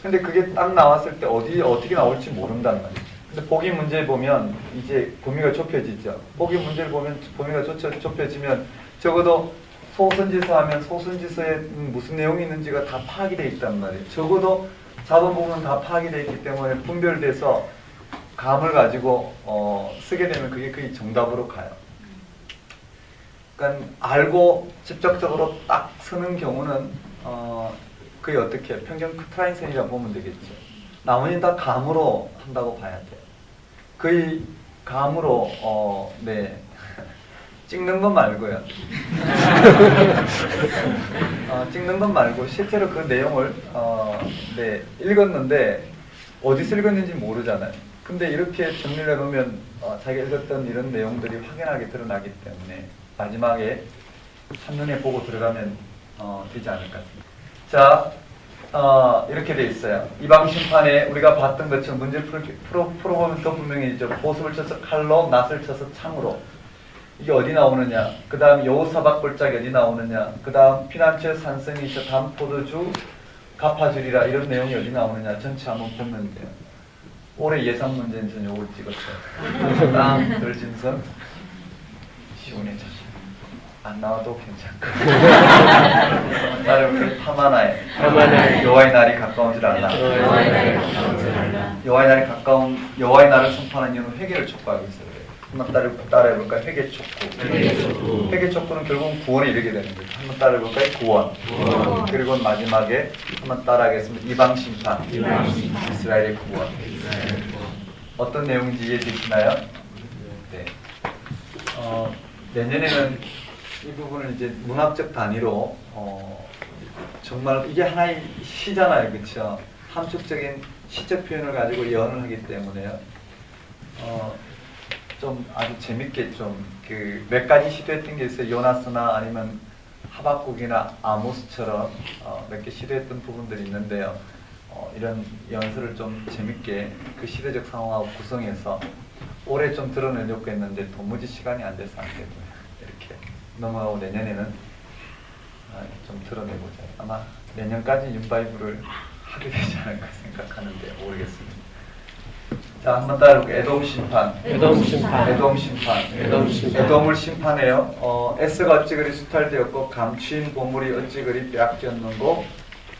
근데 그게 딱 나왔을 때 어떻게 나올지 모른단 말이에요. 근데 보기 문제 보면 이제 범위가 좁혀지죠. 보기 문제를 보면 범위가 좁혀지면 적어도 소선지서 하면 소선지서에 무슨 내용이 있는지가 다 파악이 돼 있단 말이에요. 적어도 자본 부분은 다 파악이 돼 있기 때문에 분별돼서 감을 가지고 쓰게 되면 그게 거의 정답으로 가요. 그러니까 알고 직접적으로 딱 쓰는 경우는 그게 어떻게 평균 크트라인선이라고 보면 되겠죠. 나머지는 다 감으로 한다고 봐야 돼요. 거의 감으로 네. 찍는 건 말고요. 찍는 건 말고 실제로 그 내용을 네, 읽었는데 어디서 읽었는지 모르잖아요. 근데 이렇게 정리를 해놓으면 자기가 읽었던 이런 내용들이 확연하게 드러나기 때문에 마지막에 한눈에 보고 들어가면 되지 않을까 싶습니다. 자, 이렇게 돼 있어요. 이방심판에 우리가 봤던 것처럼 문제를 풀어보면 더 분명해지죠. 보습을 쳐서 칼로, 낫을 쳐서 창으로. 이게 어디 나오느냐? 그 다음 여호사박 골짜기 어디 나오느냐? 그 다음 피난처 산성이 있어 다음 포도주 갚아주리라 이런 내용이 어디 나오느냐? 전체 한번 보면 돼요. 올해 예상 문제는 전 요걸 찍었어요. 땅, 들짐승, 시온의 자식. 안 나와도 괜찮고. 나를 파마나에 여호와의 날이 가까운 줄 알라. 여호와의 날이 가까운 여호와의 날을 선포하는 이유는 회개를 촉구하고 있어요. 한번 따라해볼까요? 회개 촉구. 회개 촉구는 결국은 구원에 이르게 되는 거죠. 한번 따라해볼까요? 구원. 그리고 마지막에 한번 따라하겠습니다. 이방 심판. 이스라엘의 구원. 어떤 내용인지 이해되시나요? 네. 내년에는 이 부분을 이제 문학적 단위로 정말 이게 하나의 시잖아요, 그렇죠? 함축적인 시적 표현을 가지고 예언을 하기 때문에요. 좀 아주 재밌게 좀 그 몇 가지 시도했던 게 있어요. 요나스나 아니면 하박국이나 아모스처럼 몇 개 시도했던 부분들이 있는데요. 이런 연설을 좀 재밌게 그 시대적 상황하고 구성해서 올해 좀 드러내려고 했는데 도무지 시간이 안 돼서 안 되고요. 이렇게 넘어가고 내년에는 좀 드러내보자. 아마 내년까지 윤바이브를 하게 되지 않을까 생각하는데 모르겠습니다. 자, 한번 따라해볼게요. 에돔 심판. 에돔을 심판해요. 에스가 어찌 그리 수탈되었고 감추인 보물이 어찌 그리 빼앗겼는고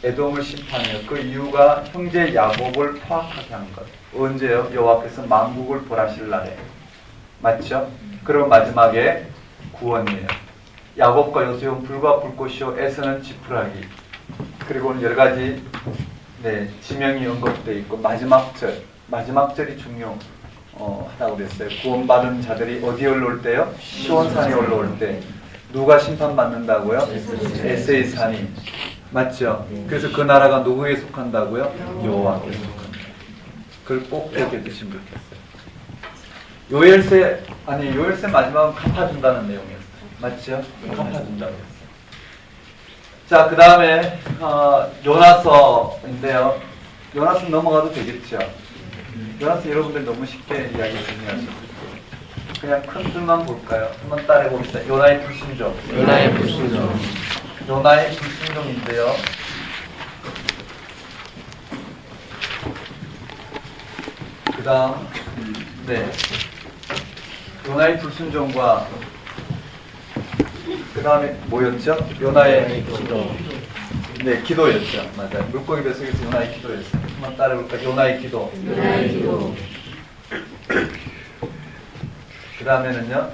에돔을 심판해요. 그 이유가 형제 야곱을 포악하게 한 것. 언제요? 여호와께서 만국을 벌하실 날에. 맞죠? 그리고 마지막에 구원이에요. 야곱과 요셉은 불과 불꽃이요 에서는 지푸라기. 그리고 여러 가지 지명이 언급되어 있고 마지막 절이 중요하다고 그랬어요. 구원받은 자들이 어디에 올라올 때요? 시온산에 올라올 때. 누가 심판받는다고요? 에스의 산이. 맞죠? 그래서 그 나라가 누구에 속한다고요? 여호와께 속한다. 그걸 꼭 기억해 두시면 좋겠어요. 요엘세 마지막은 갚아준다는 내용이었어요. 맞죠? 갚아준다고 했어요. 자, 그 다음에 요나서인데요. 요나서 넘어가도 되겠죠? 요나서 여러분들 너무 쉽게 이야기 정리하시고 그냥 큰 틀만 볼까요? 한번 따라해봅시다. 요나의 불순종. 요나의 불순종인데요. 그 다음 요나의 불순종과 그 다음에 뭐였죠? 요나의 기도. 네, 기도였죠. 맞아요. 물고기 뱃속에서 요나의 기도였어요. 한번 따라해볼까요? 요나의 기도. 요나의 기도. 그 다음에는요?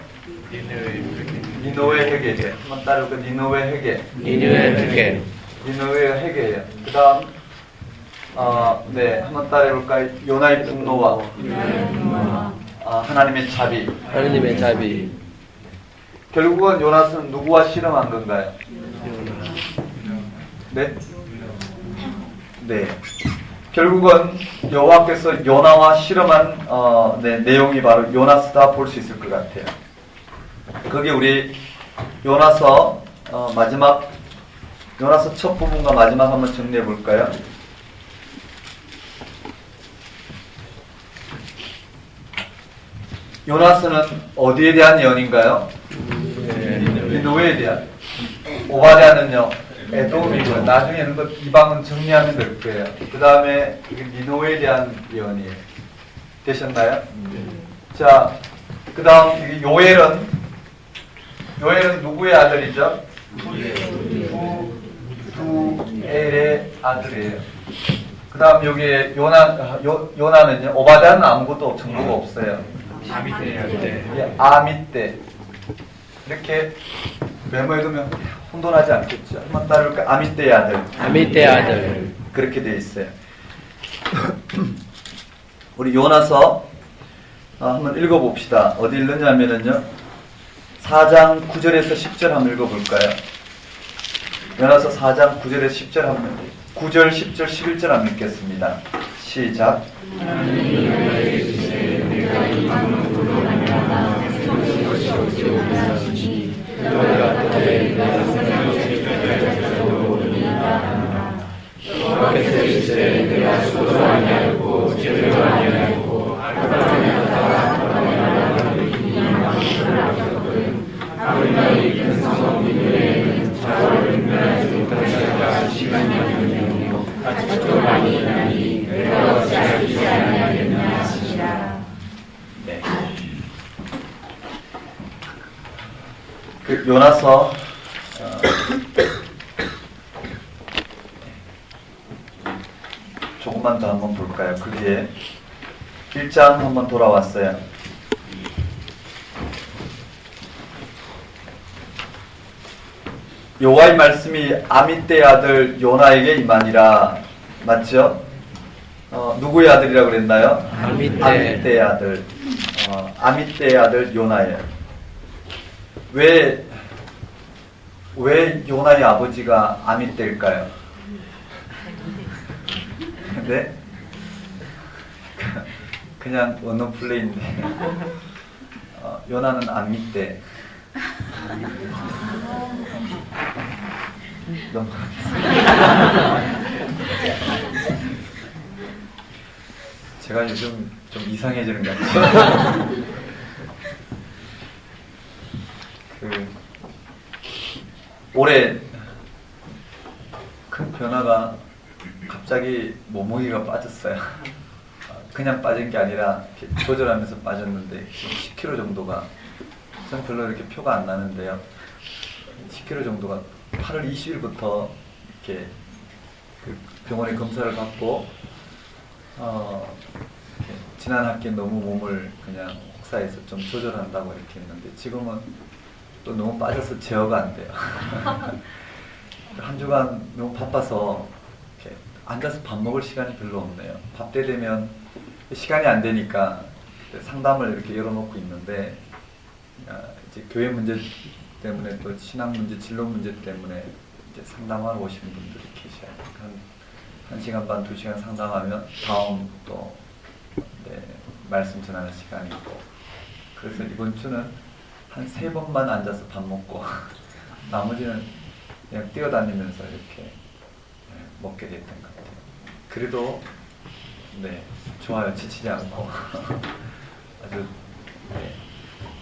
니느웨 회개제. 한번 따라해볼까요? 니느웨 회개. 니느웨 회개. 니느웨 회개예요. 그 다음, 네, 한번 따라해볼까요? 요나의 분노와 하나님의 자비. 하느님의 자비. 결국은 요나스는 누구와 실험한 건가요? 네? 네. 결국은 여호와께서 요나와 실험한 네, 내용이 바로 요나스다 볼 수 있을 것 같아요. 그게 우리 요나서 마지막 요나서 첫 부분과 마지막 한번 정리해 볼까요? 요나스는 어디에 대한 예언인가요? 니느웨에 대한. 오바댜는요 에돔이고 나중에는 그 이방은 정리하면 될 거예요. 그 다음에 니느웨에 대한 예언이에요. 되셨나요? 자, 그 다음 요엘은 누구의 아들이죠? 두엘의 아들이에요. 그 다음 여기에 요나는요 오바댜는 아무것도 정보가 없어요. 아미떼 이렇게 메모해두면 혼돈하지 않겠죠. 한번 따라볼까요? 아미떼의 아들. 아미떼의 아들. 그렇게 되어 있어요. 우리 요나서 한번 읽어봅시다. 어디 읽느냐면요 4장 9절에서 10절 한번 읽어볼까요? 요나서 4장 9절에서 10절 한번 9절, 10절, 11절 한번 읽겠습니다. 시작. 네. 그 요나서 조금만 더 한번 볼까요? 그게 1장 한번 돌아왔어요. 여호와의 말씀이 아미떼의 아들 요나에게 임하니라. 맞죠? 누구의 아들이라고 그랬나요? 아미떼의 아들. 아미떼의 아들 요나예요. 왜 요나의 아버지가 아미떼일까요? 네? 그냥 언어 플레이인데 요나는 아미떼. 제가 요즘 좀 이상해지는 것 같아요. 올해 큰 변화가 갑자기 몸무게가 빠졌어요. 그냥 빠진 게 아니라 이렇게 조절하면서 빠졌는데 10kg 정도가 전 별로 이렇게 표가 안 나는데요. 10kg 정도가 8월 20일부터 이렇게 그 병원에 검사를 받고 이렇게 지난 학기에 너무 몸을 그냥 혹사해서 좀 조절한다고 이렇게 했는데 지금은 또 너무 빠져서 제어가 안 돼요. 한 주간 너무 바빠서 이렇게 앉아서 밥 먹을 시간이 별로 없네요. 밥 때 되면 시간이 안 되니까 상담을 이렇게 열어놓고 있는데 이제 교회 문제 때문에 또 신앙 문제, 진로 문제 때문에 이제 상담하러 오시는 분들이 계셔요. 한 1시간 반, 2시간 상담하면 다음 또 말씀 전하는 시간이 있고 그래서 이번 주는 한 3번만 앉아서 밥 먹고 나머지는 그냥 뛰어다니면서 이렇게 먹게 됐던 것 같아요. 그래도 네 좋아요. 지치지 않고 아주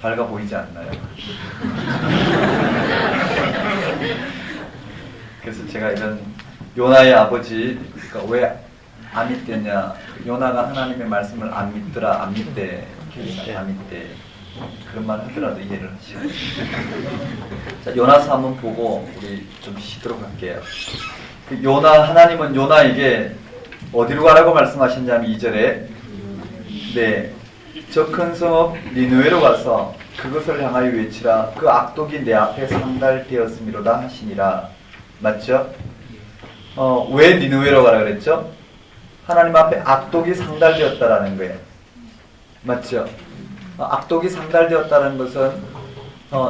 밝아 보이지 않나요? 그래서 제가 이런 요나의 아버지 그러니까 왜 아미떼냐 요나가 하나님의 말씀을 안 믿더라 안 믿대 아미떼 그런 말 하더라도 이해를 하시고 자 요나서 한번 보고 우리 좀 쉬도록 할게요. 그 요나, 하나님은 요나에게 어디로 가라고 말씀하셨냐면 2절에 네, 저 큰 성읍 니느웨로 가서 그것을 향하여 외치라. 그 악독이 내 앞에 상달되었음이로다 하시니라. 맞죠? 왜 니느웨로 가라 그랬죠? 하나님 앞에 악독이 상달되었다라는 거예요. 맞죠? 악독이 상달되었다는 것은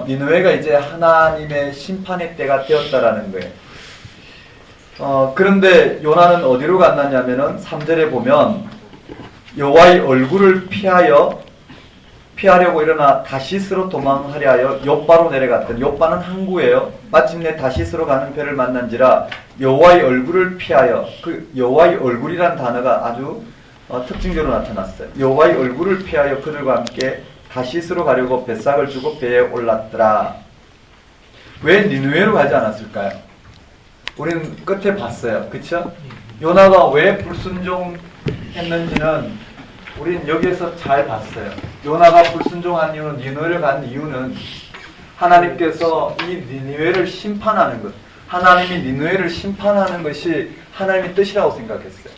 니느웨가 이제 하나님의 심판의 때가 되었다라는 거예요. 그런데 요나는 어디로 갔느냐면은 3절에 보면 여호와의 얼굴을 피하려고 일어나 다시스로 도망하려 하여 욥바로 내려갔던, 욥바는 항구예요. 마침내 다시스로 가는 배를 만난지라 여호와의 얼굴을 피하여, 그 여호와의 얼굴이란 단어가 아주 특징적으로 나타났어요. 여호와의 얼굴을 피하여 그들과 함께 다시스로 가려고 뱃삭을 주고 배에 올랐더라. 왜 니느웨로 가지 않았을까요? 우리는 끝에 봤어요. 그쵸? 요나가 왜 불순종했는지는 우린 여기에서 잘 봤어요. 요나가 불순종한 이유는, 니느웨를 간 이유는 하나님께서 이 니느웨를 심판하는 것, 하나님이 니느웨를 심판하는 것이 하나님의 뜻이라고 생각했어요.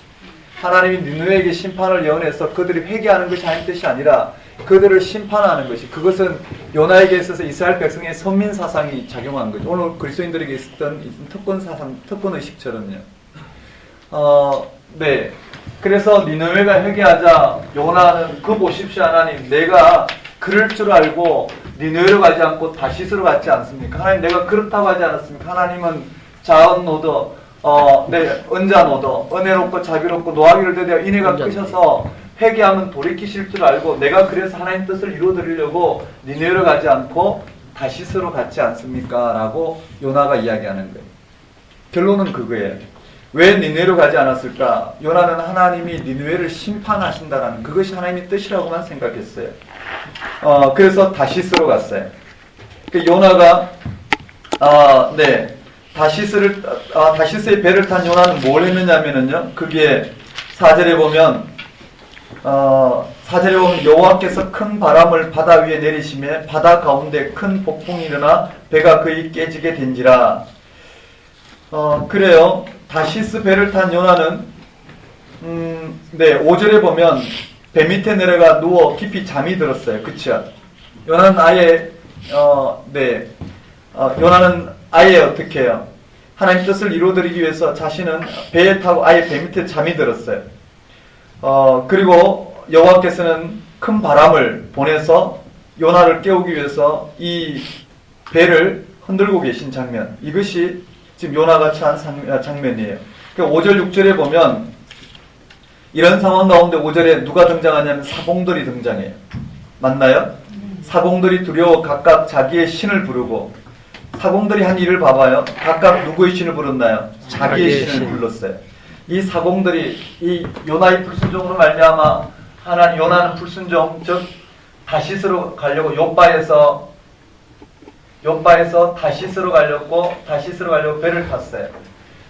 하나님이 니느웨에게 심판을 예언해서 그들이 회개하는 것이 하나님의 뜻이 아니라 그들을 심판하는 것이, 그것은 요나에게 있어서 이스라엘 백성의 선민 사상이 작용한 거죠. 오늘 그리스도인들에게 있었던 특권 사상, 특권 의식처럼요. 네. 그래서 니느웨가 회개하자 요나는 그 보십시오 하나님, 내가 그럴 줄 알고 니느웨로 가지 않고 다시스로 갔지 않습니까? 하나님, 내가 그렇다고 하지 않았습니까? 하나님은 자언노더 네, 언자노더 은혜롭고 자비롭고 노하기를 대대어 이내가 크셔서 회개하면 돌이키실 줄 알고 내가 그래서 하나님 뜻을 이루어드리려고 니느웨로 가지 않고 다시스로 갔지 않습니까? 라고 요나가 이야기하는 거예요. 결론은 그거예요. 왜 니느웨로 가지 않았을까? 요나는 하나님이 니느웨를 심판하신다라는 그것이 하나님의 뜻이라고만 생각했어요. 그래서 다시스로 갔어요. 그 요나가 네, 다시스의 배를 탄 요나는 뭘 했느냐면요, 그게 4절에 보면 여호와께서 큰 바람을 바다 위에 내리시매 바다 가운데 큰 폭풍이 일어나 배가 거의 깨지게 된지라. 그래요. 다시스 배를 탄 요나는 네, 5절에 보면 배 밑에 내려가 누워 깊이 잠이 들었어요. 그쵸? 요나는 아예 요나는 아예 어떻게 해요? 하나님 뜻을 이루어드리기 위해서 자신은 배에 타고 아예 배 밑에 잠이 들었어요. 그리고 여호와께서는 큰 바람을 보내서 요나를 깨우기 위해서 이 배를 흔들고 계신 장면, 이것이 지금 요나가 처한 장면이에요. 5절 6절에 보면 이런 상황 가운데 5절에 누가 등장하냐면 사공들이 등장해요. 맞나요? 사공들이 두려워 각각 자기의 신을 부르고, 사공들이 한 일을 봐봐요. 각각 누구의 신을 부르나요? 자기의 신을 불렀어요. 이 사공들이 이 요나의 불순종으로 말미암아 하나님, 요나는 불순종, 즉 다시스로 가려고 욥바에서 다시스로 가려고 배를 탔어요.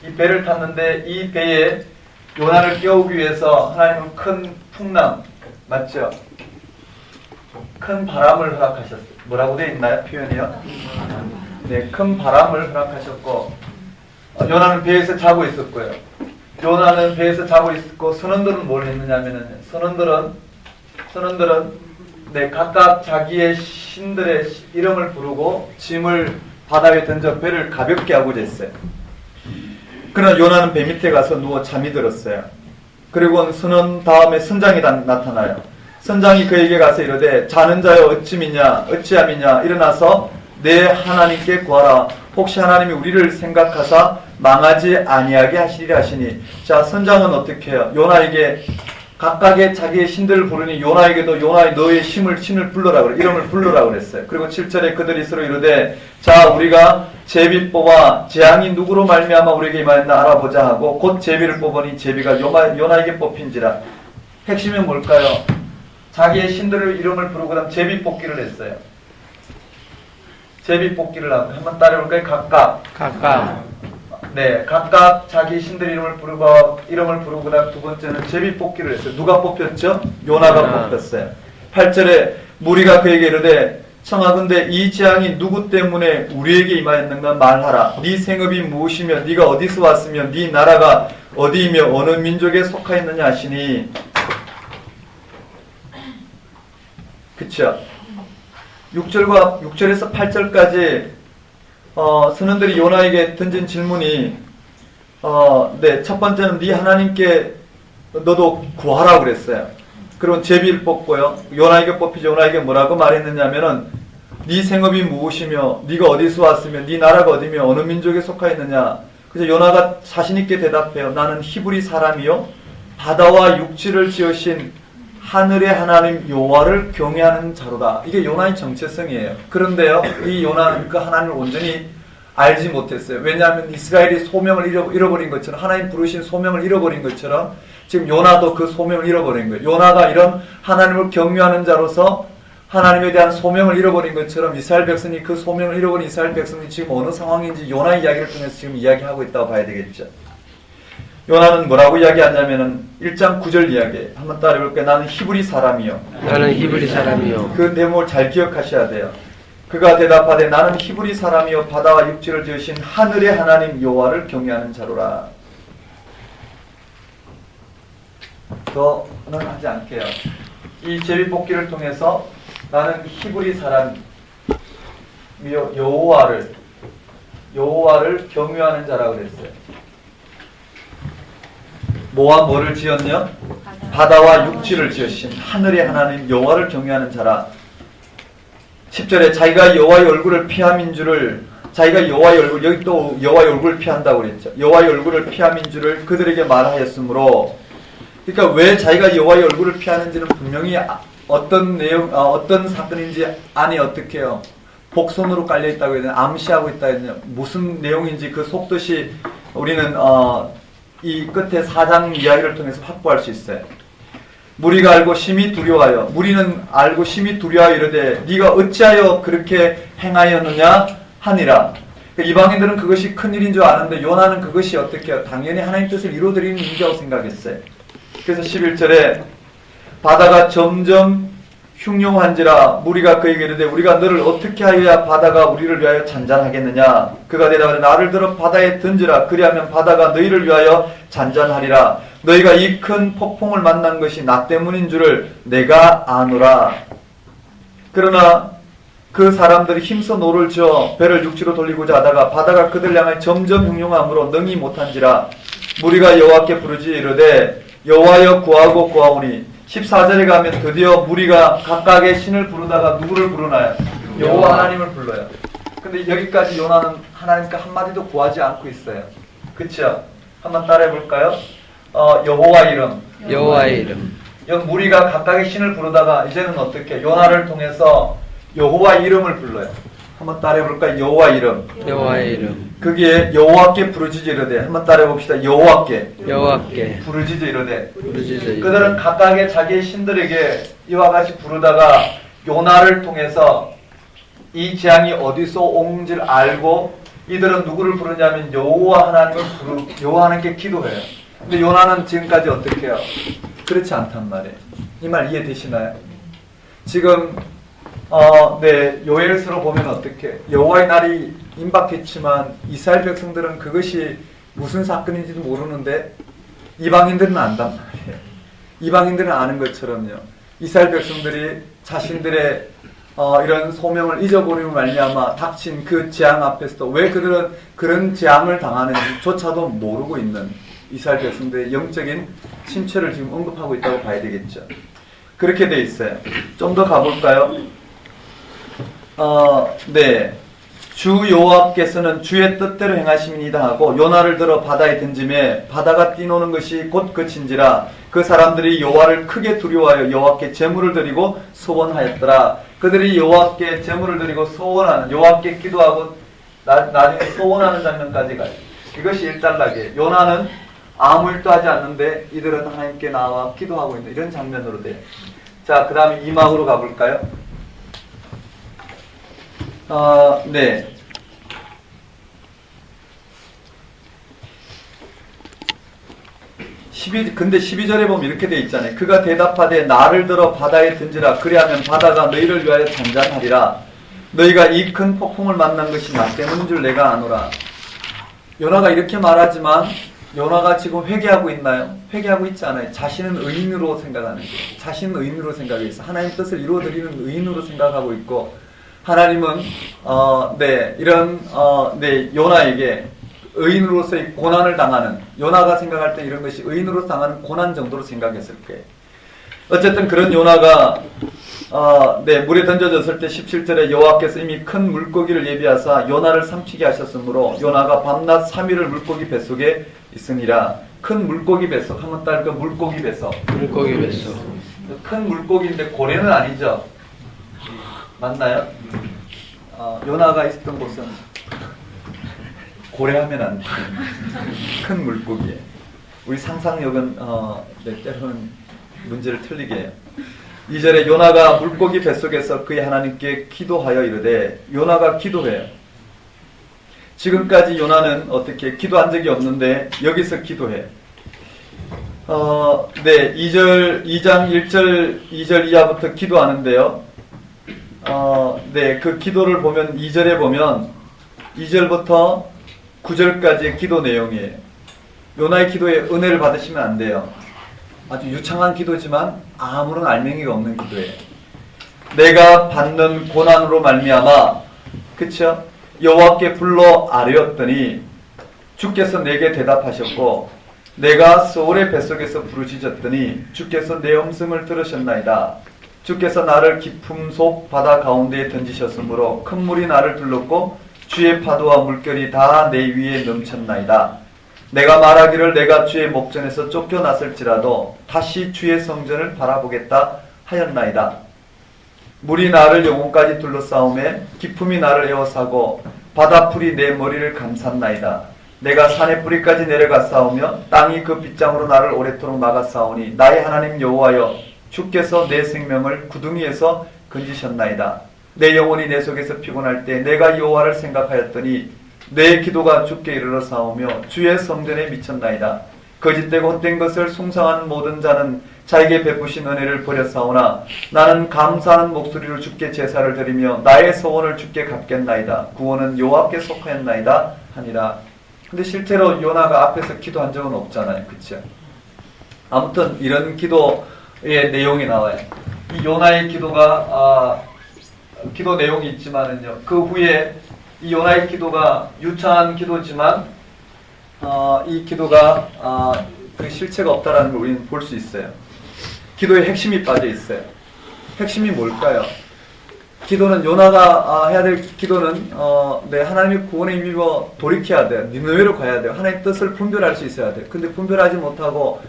이 배를 탔는데 이 배에 요나를 깨우기 위해서 하나님은 큰 풍랑, 맞죠? 큰 바람을 허락하셨어요. 뭐라고 되어 있나요? 표현이요? 네, 큰 바람을 허락하셨고, 요나는 배에서 자고 있었고요. 요나는 배에서 자고 있었고, 선원들은 뭘 했느냐면은, 선원들은 네, 각각 자기의 신들의 이름을 부르고 짐을 바다 위에 던져 배를 가볍게 하고자 했어요. 그러나 요나는 배 밑에 가서 누워 잠이 들었어요. 그리고 선원 다음에 선장이 나타나요. 선장이 그에게 가서 이르되 자는 자여 어찌함이냐 일어나서 내 하나님께 구하라. 혹시 하나님이 우리를 생각하사 망하지 아니하게 하시리라 하시니. 자, 선장은 어떻게 해요? 요나에게 각각의 자기의 신들을 부르니 요나에게도 요나의 너의 신을 불러라 그래, 이름을 불러라 그랬어요. 그리고 7절에 그들이 서로 이르되 자, 우리가 제비 뽑아 재앙이 누구로 말미암아 우리에게 임하였나 알아보자 하고 곧 제비를 뽑으니 제비가 요나에게 뽑힌지라. 핵심은 뭘까요? 자기의 신들의 이름을 부르고 그다음 제비 뽑기를 했어요. 제비 뽑기를 하고, 한번 따라해볼까요? 각각. 네, 각각 자기 신들 이름을 부르고 그다음 두 번째는 제비 뽑기를 했어요. 누가 뽑혔죠? 요나가 뽑혔어요. 8절에 무리가 그에게 이르되 청하건대 이 재앙이 누구 때문에 우리에게 임하였는가 말하라. 네 생업이 무엇이며 네가 어디서 왔으며 네 나라가 어디이며 어느 민족에 속하였느냐 하시니. 그쵸? 6절에서 8절까지 선원들이 요나에게 던진 질문이 네, 첫 번째는 네 하나님께 너도 구하라고 그랬어요. 그리고 제비를 뽑고요. 요나에게 뽑히죠. 요나에게 뭐라고 말했느냐면은 네 생업이 무엇이며 네가 어디서 왔으며 네 나라가 어디며 어느 민족에 속하였느냐. 그래서 요나가 자신 있게 대답해요. 나는 히브리 사람이요 바다와 육지를 지으신 하늘의 하나님 여호와를 경외하는 자로다. 이게 요나의 정체성이에요. 그런데요, 이 요나는 그 하나님을 온전히 알지 못했어요. 왜냐하면 이스라엘이 소명을 잃어버린 것처럼, 하나님 부르신 소명을 잃어버린 것처럼 지금 요나도 그 소명을 잃어버린 거예요. 요나가 이런 하나님을 경외하는 자로서 하나님에 대한 소명을 잃어버린 것처럼 이스라엘 백성이 그 소명을 잃어버린 이스라엘 백성이 지금 어느 상황인지 요나 이야기를 통해서 지금 이야기하고 있다고 봐야 되겠죠. 요나는 뭐라고 이야기하냐면은 1장 9절 이야기 한번 따라해볼게요. 나는 히브리 사람이요. 나는 히브리 사람이요. 그 대목을 잘 기억하셔야 돼요. 그가 대답하되 나는 히브리 사람이요 바다와 육지를 지으신 하늘의 하나님 여호와를 경외하는 자로라. 더는 하지 않게요. 이 제비뽑기를 통해서 나는 히브리 사람이요 여호와를 경외하는 자라고 그랬어요. 뭐와 뭐를 지었냐? 바다와 육지를 지으신 하늘의 하나님 여호와를 경외하는 자라. 10절에 자기가 여호와의 얼굴을 피함인 줄을, 자기가 여호와의 얼굴, 여기 또 여호와의 얼굴을 피한다고 그랬죠. 여호와의 얼굴을 피함인 줄을 그들에게 말하였으므로, 그러니까 왜 자기가 여호와의 얼굴을 피하는지는 분명히 어떤 내용, 어떤 사건인지 안에 어떻게 해요? 복선으로 깔려 있다고 해야 되나? 암시하고 있다 해야 되나? 무슨 내용인지 그 속뜻이 우리는 이 끝에 4장 이야기를 통해서 확보할 수 있어요. 무리가 알고 심히 두려워하여, 무리는 알고 심히 두려워하여 이르되 네가 어찌하여 그렇게 행하였느냐 하니라. 이방인들은 그것이 큰일인 줄 아는데 요나는 그것이 어떻게 해요? 당연히 하나님 뜻을 이루어드리는 일이라고 생각했어요. 그래서 11절에 바다가 점점 흉흉한지라 무리가 그에게 이르되 우리가 너를 어떻게 하여야 바다가 우리를 위하여 잔잔하겠느냐. 그가 대답하되 나를 들어 바다에 던지라. 그리하면 바다가 너희를 위하여 잔잔하리라. 너희가 이 큰 폭풍을 만난 것이 나 때문인 줄을 내가 아노라. 그러나 그 사람들이 힘써 노를 지어 배를 육지로 돌리고자 하다가 바다가 그들 향하여 점점 흉흉함으로 능히 못한지라. 무리가 여호와께 부르지 이르되 여호와여 구하고 구하오니. 14절에 가면 드디어 무리가 각각의 신을 부르다가 누구를 부르나요? 여호와 하나님을 불러요. 근데 여기까지 요나는 하나님께 한마디도 구하지 않고 있어요. 그쵸? 한번 따라해 볼까요? 여호와 이름. 여호와의 이름. 무리가 각각의 신을 부르다가 이제는 어떻게? 요나를 통해서 여호와 이름을 불러요. 한번 따라해 볼까요? 여호와 이름. 여호와의 이름. 그게 여호와께 부르짖어 이르되. 한번 따라해 봅시다. 여호와께 부르짖어 이르되. 부르짖어 그들은 각각의 자기의 신들에게 이와 같이 부르다가 요나를 통해서 이 재앙이 어디서 온지를 알고 이들은 누구를 부르냐면 여호와 하나님께 기도해요. 근데 요나는 지금까지 어떻게 해요? 그렇지 않단 말이에요. 이 말 이해되시나요? 지금 네, 요엘서로 보면 어떻게 여호와의 날이 임박했지만 이스라엘 백성들은 그것이 무슨 사건인지도 모르는데 이방인들은 안단 말이에요. 이방인들은 아는 것처럼요. 이스라엘 백성들이 자신들의 이런 소명을 잊어버리고 말미암아 닥친 그 재앙 앞에서도 왜 그들은 그런 재앙을 당하는지조차도 모르고 있는 이스라엘 백성들의 영적인 침체를 지금 언급하고 있다고 봐야 되겠죠. 그렇게 돼 있어요. 좀 더 가볼까요? 네. 주 여호와께서는 주의 뜻대로 행하심이니이다 하고 요나를 들어 바다에 던짐에 바다가 뛰노는 것이 곧 그친지라. 그 사람들이 여호와를 크게 두려워하여 여호와께 제물을 드리고 소원하였더라. 그들이 여호와께 제물을 드리고 소원하는, 여호와께 기도하고 나중에 소원하는 장면까지 가요. 이것이 일단락이에요. 요나는 아무 일도 하지 않는데 이들은 하나님께 나와 기도하고 있는 이런 장면으로 돼요. 자, 그 다음에 2막으로 가볼까요? 네. 근데 12절에 보면 이렇게 돼 있잖아요. 그가 대답하되 나를 들어 바다에 던지라. 그리하면 바다가 너희를 위하여 잔잔하리라. 너희가 이 큰 폭풍을 만난 것이 나 때문인 줄 내가 아노라. 요나가 이렇게 말하지만 요나가 지금 회개하고 있나요? 회개하고 있지 않아요. 자신은 의인으로 생각하는 거예요. 자신은 의인으로 생각하고 있어. 하나님 뜻을 이루어드리는 의인으로 생각하고 있고, 하나님은 요나에게 의인으로서의 고난을 당하는, 요나가 생각할 때 이런 것이 의인으로 당하는 고난 정도로 생각했을 거예요. 어쨌든 그런 요나가 물에 던져졌을 때 17절에 여호와께서 이미 큰 물고기를 예비하사 요나를 삼키게 하셨으므로 요나가 밤낮 3일을 물고기 뱃속에 있으니라. 큰 물고기 뱃속, 한번 따르까 물고기 뱃속. 물고기 뱃속. 큰 물고기인데 고래는 아니죠. 맞나요? 요나가 있었던 곳은 고래하면 안 돼. 큰 물고기에. 우리 상상력은 때로는 문제를 틀리게 해요. 2절에 요나가 물고기 뱃속에서 그의 하나님께 기도하여 이르되, 요나가 기도해요. 지금까지 요나는 어떻게 기도한 적이 없는데 여기서 기도해요. 2장 1절 2절 이하부터 기도하는데요. 그 기도를 보면 2절에 보면 2절부터 9절까지의 기도 내용이에요. 요나의 기도에 은혜를 받으시면 안 돼요. 아주 유창한 기도지만 아무런 알맹이가 없는 기도예요. 내가 받는 고난으로 말미암아, 그쵸? 여호와께 불러 아뢰었더니 주께서 내게 대답하셨고, 내가 소울의 뱃속에서 부르짖었더니 주께서 내 음성을 들으셨나이다. 주께서 나를 깊음 속 바다 가운데에 던지셨으므로 큰 물이 나를 둘렀고 주의 파도와 물결이 다 내 위에 넘쳤나이다. 내가 말하기를 내가 주의 목전에서 쫓겨났을지라도 다시 주의 성전을 바라보겠다 하였나이다. 물이 나를 영혼까지 둘러싸우매 깊음이 나를 에워싸고 바다풀이 내 머리를 감쌌나이다. 내가 산의 뿌리까지 내려갔사오며 땅이 그 빗장으로 나를 오래도록 막았사오니 나의 하나님 여호와여, 주께서 내 생명을 구덩이에서 건지셨나이다. 내 영혼이 내 속에서 피곤할 때 내가 여호와를 생각하였더니 내 기도가 주께 이르러 사오며 주의 성전에 미쳤나이다. 거짓되고 헛된 것을 숭상하는 모든 자는 자에게 베푸신 은혜를 버렸사오나 나는 감사하는 목소리로 주께 제사를 드리며 나의 소원을 주께 갚겠나이다. 구원은 여호와께 속하였나이다 하니라. 근데 실제로 요나가 앞에서 기도한 적은 없잖아요. 그쵸? 아무튼 이런 기도의 내용이 나와요. 이 요나의 기도가 기도 내용이 있지만은요, 그 후에 이 요나의 기도가 유창한 기도지만 이 기도가 그 실체가 없다라는 걸 우리는 볼 수 있어요. 기도의 핵심이 빠져 있어요. 핵심이 뭘까요? 기도는 요나가 해야 될 기도는 하나님의 구원에 힘입어 돌이켜야 돼요. 니느웨로 가야 돼요. 하나님의 뜻을 분별할 수 있어야 돼요. 근데 분별하지 못하고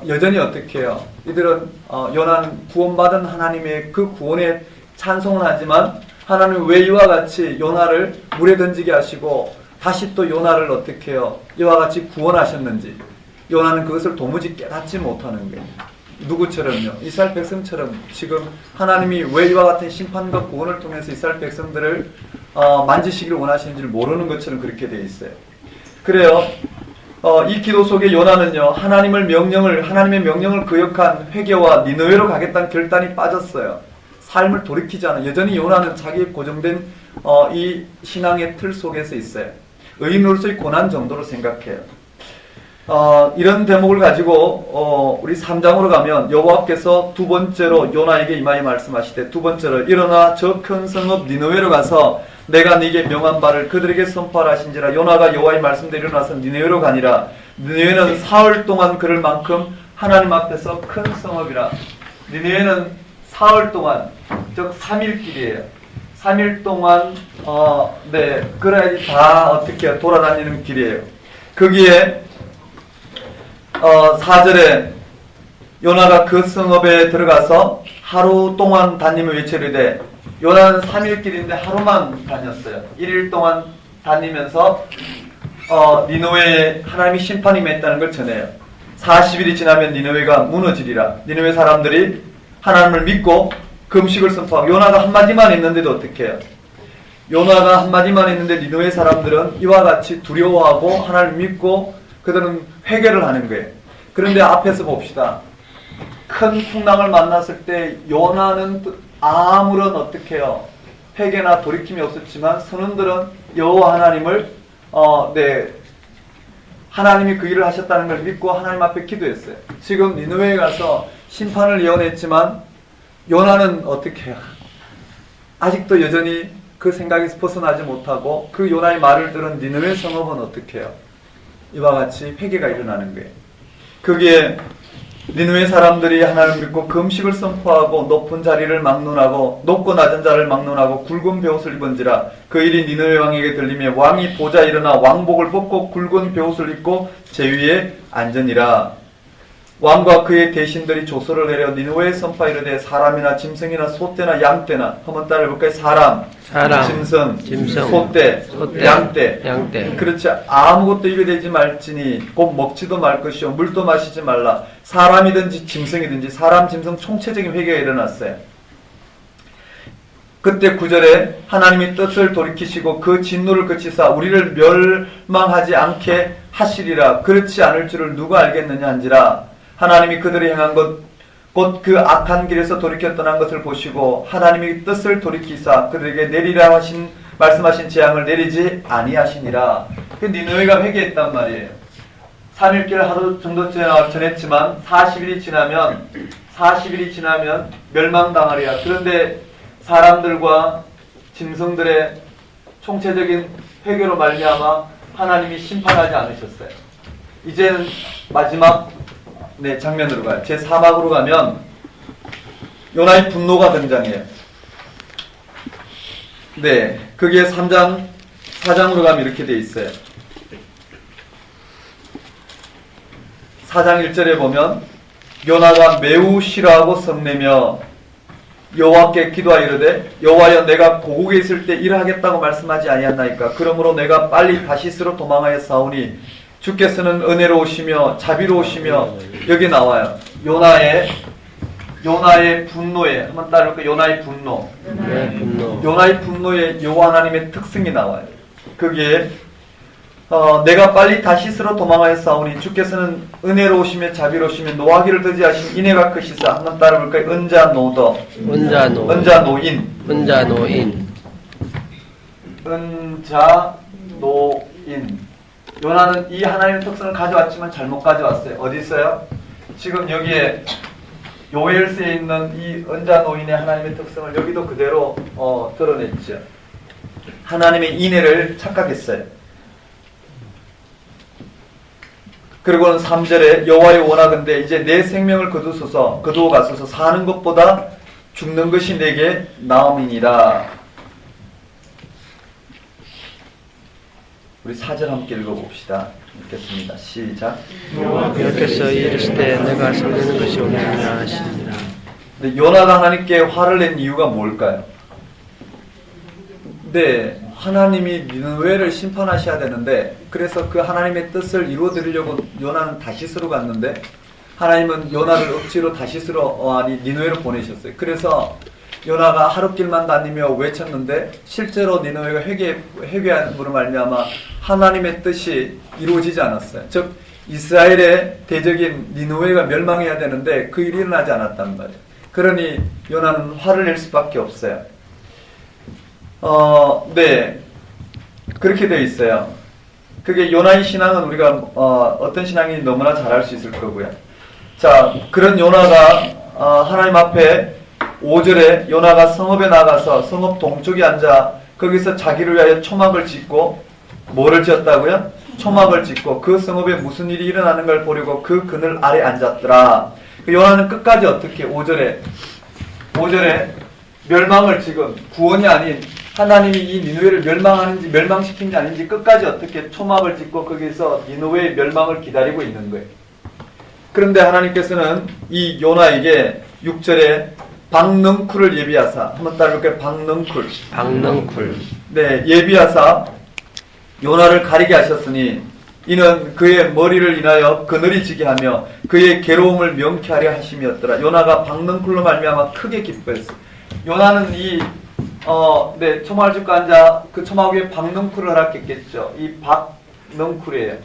여전히 어떻게 해요? 이들은 요나는 구원받은 하나님의 그 구원에 찬송은 하지만 하나님은 왜 이와 같이 요나를 물에 던지게 하시고 다시 또 요나를 어떻게 해요? 이와 같이 구원하셨는지 요나는 그것을 도무지 깨닫지 못하는 거예요. 누구처럼요? 이스라엘 백성처럼 지금 하나님이 왜 이와 같은 심판과 구원을 통해서 이스라엘 백성들을 만지시기를 원하시는지를 모르는 것처럼 그렇게 되어 있어요. 그래요. 이 기도 속에 요나는요, 하나님의 명령을 거역한 회개와 니느웨로 가겠다는 결단이 빠졌어요. 삶을 돌이키지 않아. 여전히 요나는 자기의 고정된 이 신앙의 틀 속에서 있어요. 의인으로서의 고난 정도로 생각해요. 이런 대목을 가지고 우리 3장으로 가면 여호와께서 두 번째로 요나에게 임하여 말씀하시되, 두 번째로 일어나 저 큰 성읍 니느웨로 가서 내가 네게 명한 바를 그들에게 선포하라 하신지라. 요나가 여호와의 말씀대로 일어나서 니느웨로 가니라. 니느웨는 사흘 동안 그럴 만큼 하나님 앞에서 큰 성읍이라. 니느웨는 사흘 동안, 즉 3일길이에요. 3일 동안 그래야지 다 어떻게 돌아다니는 길이에요. 거기에 4절에 요나가 그 성읍에 들어가서 하루 동안 다니며 외치르되, 요나는 3일 길인데 하루만 다녔어요. 1일 동안 다니면서 니느웨에 하나님이 심판이 맺다는 걸 전해요. 40일이 지나면 니느웨가 무너지리라. 니느웨 사람들이 하나님을 믿고 금식을 선포하고, 요나가 한마디만 했는데도 어떻게 해요? 요나가 한마디만 했는데 니느웨 사람들은 이와 같이 두려워하고 하나님을 믿고 그들은 회개를 하는 거예요. 그런데 앞에서 봅시다. 큰 풍랑을 만났을 때 요나는 아무런 어떻게 해요? 회개나 돌이킴이 없었지만 선원들은 여호와 하나님을 하나님이 그 일을 하셨다는 걸 믿고 하나님 앞에 기도했어요. 지금 니느웨에 가서 심판을 예언했지만 요나는 어떻게 해요? 아직도 여전히 그 생각에서 벗어나지 못하고 그 요나의 말을 들은 니느웨 성읍은 어떻게 해요? 이와 같이 회개가 일어나는 거예요. 거기에 니느웨 사람들이 하나님을 믿고 금식을 선포하고 높은 자리를 막론하고 높고 낮은 자를 막론하고 굵은 베옷을 입은지라 그 일이 니느웨 왕에게 들리며 왕이 보자 일어나 왕복을 벗고 굵은 베옷을 입고 제 위에 앉으니라. 왕과 그의 대신들이 조서를 내려 니느웨에 선포 이르되 사람이나 짐승이나 소떼나 양떼나 한번 따라해볼까요? 사람, 짐승, 소떼, 양떼. 그렇지. 아무것도 입에 대지 말지니 곧 먹지도 말 것이요 물도 마시지 말라. 사람이든지 짐승이든지 사람, 짐승 총체적인 회개가 일어났어요. 그때 9절에 하나님이 뜻을 돌이키시고 그 진노를 그치사 우리를 멸망하지 않게 하시리라. 그렇지 않을 줄을 누가 알겠느냐 한지라. 하나님이 그들이 행한 것 곧 그 악한 길에서 돌이켜 떠난 것을 보시고 하나님이 뜻을 돌이키사 그들에게 내리라 하신 말씀하신 재앙을 내리지 아니하시니라. 그 니느웨가 회개했단 말이에요. 3일길 하루 정도 전했지만 40일이 지나면 멸망당하리라. 그런데 사람들과 짐승들의 총체적인 회개로 말미암아 하나님이 심판하지 않으셨어요. 이제는 마지막 장면으로 가요. 제 사막으로 가면 요나의 분노가 등장해요. 거기에 4장으로 가면 이렇게 돼 있어요. 4장 1절에 보면 요나가 매우 싫어하고 성내며 여호와께 기도하여 이르되 여호와여 내가 고국에 있을 때 일하겠다고 말씀하지 아니했나이까. 그러므로 내가 빨리 다시스로 도망하여 싸우니 주께서는 은혜로우시며 자비로우시며 여기 나와요. 요나의 분노에 한번 따라볼까요? 요나의 분노. 요나의 분노에 여호와 하나님의 특성이 나와요. 거기에 내가 빨리 다시스로 도망하여 싸우니 주께서는 은혜로우시며 자비로우시며 노하기를 더디하신 인애가 크시사. 한번 따라볼까요? 은자노인. 요나는 이 하나님의 특성을 가져왔지만 잘못 가져왔어요. 어디 있어요? 지금 여기에 요엘서에 있는 이 은자노인의 하나님의 특성을 여기도 그대로 드러냈죠. 하나님의 인애를 착각했어요. 그리고는 3절에 여호와여 원하건대 이제 내 생명을 거두어 가소서. 사는 것보다 죽는 것이 내게 나음이니라. 우리 4절 함께 읽어봅시다. 읽겠습니다. 시작. 여호와께서 이르시되 내가 성내는 것이 옳으냐 하시니라. 요나가 하나님께 화를 낸 이유가 뭘까요? 하나님이 니느웨를 심판하셔야 되는데 그래서 그 하나님의 뜻을 이루어드리려고 요나는 다시스로 갔는데 하나님은 요나를 억지로 니느웨로 보내셨어요. 그래서 요나가 하룻길만 다니며 외쳤는데 실제로 니느웨가 회개함으로 말미암아 하나님의 뜻이 이루어지지 않았어요. 즉 이스라엘의 대적인 니느웨가 멸망해야 되는데 그 일이 일어나지 않았단 말이에요. 그러니 요나는 화를 낼 수밖에 없어요. 그렇게 되어 있어요. 그게 요나의 신앙은 우리가 어떤 신앙이 너무나 잘 알 수 있을 거고요. 자, 그런 요나가 하나님 앞에 5절에 요나가 성읍에 나가서 성읍 동쪽에 앉아 거기서 자기를 위하여 초막을 짓고 뭐를 지었다고요? 초막을 짓고 그 성읍에 무슨 일이 일어나는 걸 보려고 그 그늘 아래 앉았더라. 요나는 끝까지 어떻게 5절에 멸망을 지금 구원이 아닌 하나님이 이 니느웨를 멸망시킨지 아닌지 끝까지 어떻게 초막을 짓고 거기서 니느웨의 멸망을 기다리고 있는 거예요. 그런데 하나님께서는 이 요나에게 6절에 박넝쿨을 예비하사 한번 따라볼까요? 박넝쿨. 예비하사 요나를 가리게 하셨으니 이는 그의 머리를 인하여 그늘이 지게 하며 그의 괴로움을 명쾌하려 하심이었더라. 요나가 박넝쿨로 말미암아 크게 기뻐했어요. 요나는 초막을 짓고 앉아 그 초막 위에 박넝쿨을 허락했겠죠. 이 박넝쿨이에요.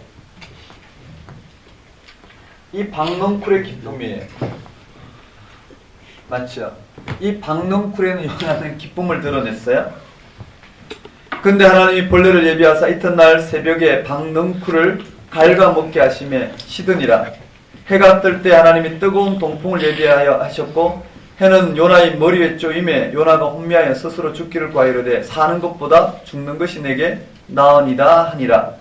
이 박넝쿨의 기쁨이에요. 맞죠? 이 박넝쿨에는 요나는 기쁨을 드러냈어요. 근데 하나님이 벌레를 예비하사 이튿날 새벽에 박넝쿨을 갉아먹게 하심에 시드니라. 해가 뜰 때 하나님이 뜨거운 동풍을 예비하여 하셨고 해는 요나의 머리 위에 쪼임에 요나가 혼미하여 스스로 죽기를 구하이르되 사는 것보다 죽는 것이 내게 나으니라 하니라.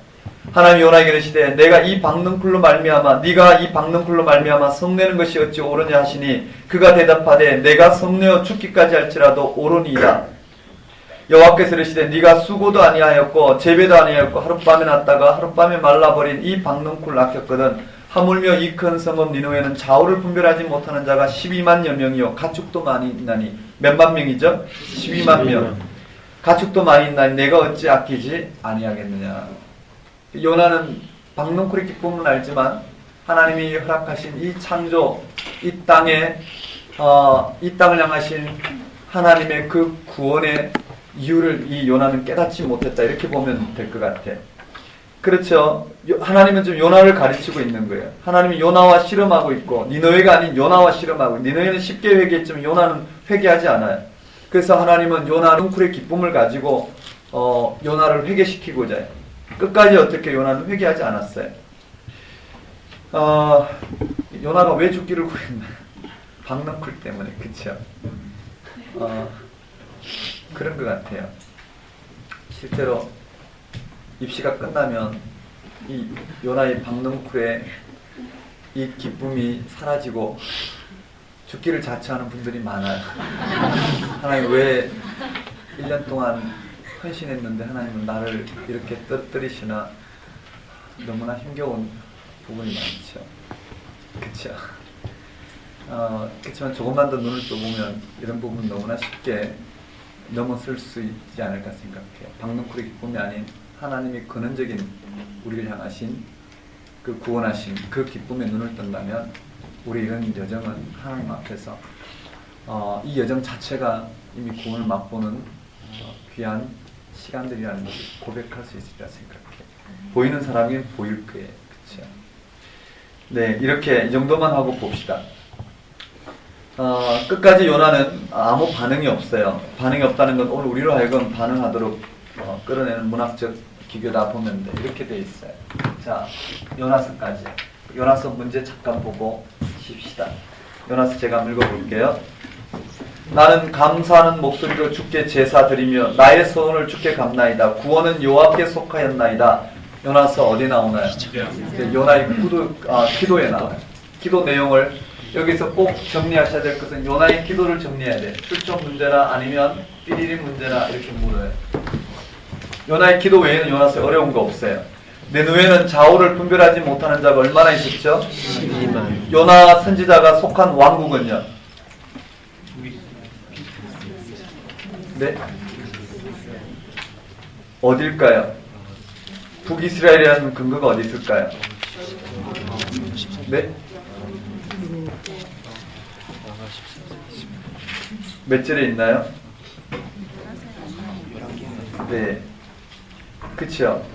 하나님이 요나에게 이르시되 내가 이 박넝쿨로 말미암아 네가 이 박넝쿨로 말미암아 성내는 것이 어찌 옳으냐 하시니 그가 대답하되 내가 성내어 죽기까지 할지라도 옳으니이다. 여호와께서 이르시되 네가 수고도 아니하였고 재배도 아니하였고 하룻밤에 났다가 하룻밤에 말라버린 이 박넝쿨을 아꼈거든. 하물며 이 큰 성읍 니느웨는 좌우를 분별하지 못하는 자가 12만여 명이요 가축도 많이 있나니 몇만 명이죠? 12만 명. 가축도 많이 있나니 내가 어찌 아끼지 아니하겠느냐. 요나는 박넝쿨의 기쁨은 알지만 하나님이 허락하신 이 창조, 이 땅을 향하신 하나님의 그 구원의 이유를 이 요나는 깨닫지 못했다. 이렇게 보면 될 것 같아. 그렇죠. 하나님은 지금 요나를 가르치고 있는 거예요. 하나님이 요나와 씨름하고 있고 니느웨가 아닌 요나와 씨름하고, 니느웨는 쉽게 회개했지만 요나는 회개하지 않아요. 그래서 하나님은 요나 넝쿨의 기쁨을 가지고 요나를 회개시키고자 해요. 끝까지 어떻게 요나는 회개하지 않았어요. 요나가 왜 죽기를 구했나? 박넝쿨 때문에. 그쵸? 그런 것 같아요. 실제로 입시가 끝나면 이 요나의 박넝쿨의 이 기쁨이 사라지고 죽기를 자처하는 분들이 많아요. 하나님 왜 1년 동안 헌신했는데 하나님은 나를 이렇게 떨어뜨리시나. 너무나 힘겨운 부분이 많죠. 그쵸? 그렇지만 조금만 더 눈을 떠보면 이런 부분은 너무나 쉽게 넘어설 수 있지 않을까 생각해요. 박넝쿨의 기쁨이 아닌 하나님이 근원적인 우리를 향하신 그 구원하신 그 기쁨에 눈을 뜬다면 우리 이런 여정은 하나님 앞에서 이 여정 자체가 이미 구원을 맛보는 귀한 시간들이라는 것을 고백할 수 있으리라 생각해요. 보이는 사람이 보일 거예요. 그렇죠? 네, 이렇게 이 정도만 하고 봅시다. 끝까지 요나는 아무 반응이 없어요. 반응이 없다는 건 오늘 우리로 하여금 반응하도록 끌어내는 문학적 기교다 보면 돼. 이렇게 돼 있어요. 자, 요나서까지. 요나서 문제 잠깐 보고 쉽시다. 요나서 제가 읽어볼게요. 나는 감사하는 목소리로 주께 제사 드리며 나의 소원을 주께 갚나이다. 구원은 여호와께 속하였나이다. 요나서 어디 나오나요? 요나의 기도에 나와요. 기도 내용을 여기서 꼭 정리하셔야 될 것은 요나의 기도를 정리해야 돼. 출처 문제나 아니면 삐리리 문제나 이렇게 물어요. 요나의 기도 외에는 요나서에 어려운 거 없어요. 니느웨는 좌우를 분별하지 못하는 자가 얼마나 있었죠? 12만. 요나 선지자가 속한 왕국은요? 네? 어딜까요? 북이스라엘이라는 근거가 어디 있을까요? 네? 몇 절에 있나요? 네. 그쵸?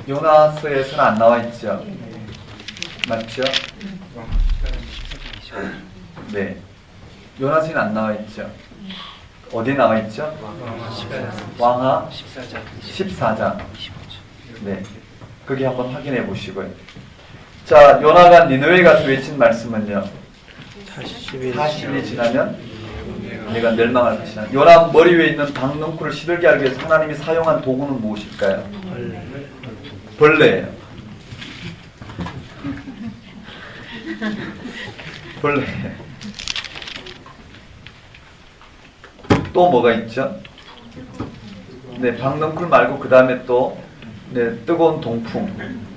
요나서에서는 안 나와 있죠? 맞죠? 네. 요나서에는 안 나와 있죠? 어디 나와 있죠? 왕하 14장. 네. 거기 한번 확인해 보시고요. 자, 요나가 니느웨 가서 외친 말씀은요. 40일이 지나면 내가 멸망할 것이다. 요나 머리 위에 있는 박넝쿨을 시들게 하기 위해서 하나님이 사용한 도구는 무엇일까요? 벌레예요. 벌레예요. 또 뭐가 있죠? 네, 박넝쿨 말고 그 다음에 또 뜨거운 동풍.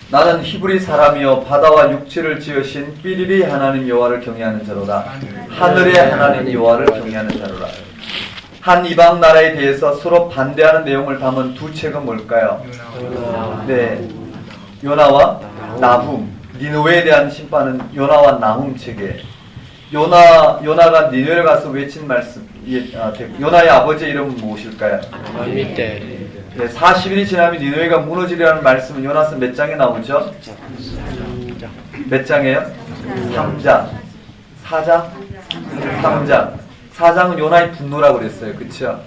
나는 히브리 사람이요 바다와 육지를 지으신 삐리리 하나님 여호와를 경외하는 자로다. 하늘의 하나님 여호와를 경외하는 자로다. 한 이방 나라에 대해서 서로 반대하는 내용을 담은 두 책은 뭘까요? 네, 요나와 나훔. 니느웨에 대한 심판은 요나와 나훔 책이에요. 요나가 니느웨에 가서 외친 말씀. 요나의 아버지의 이름은 무엇일까요? 아미떼. 예, 40일이 지나면 니느웨가 무너지리라는 말씀은 요나서 몇 장에 나오죠? 몇 장이에요? 3장. 4장? 3장. 4장은 요나의 분노라고 그랬어요. 그쵸?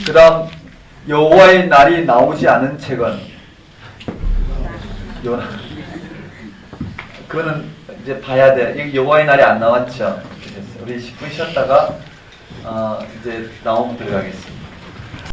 그 다음, 여호와의 날이 나오지 않은 책은 요나. 그거는 이제 봐야 돼. 여기 여호와의 날이 안 나왔죠? 우리 10분 쉬었다가, 이제 나오면 들어가겠습니다.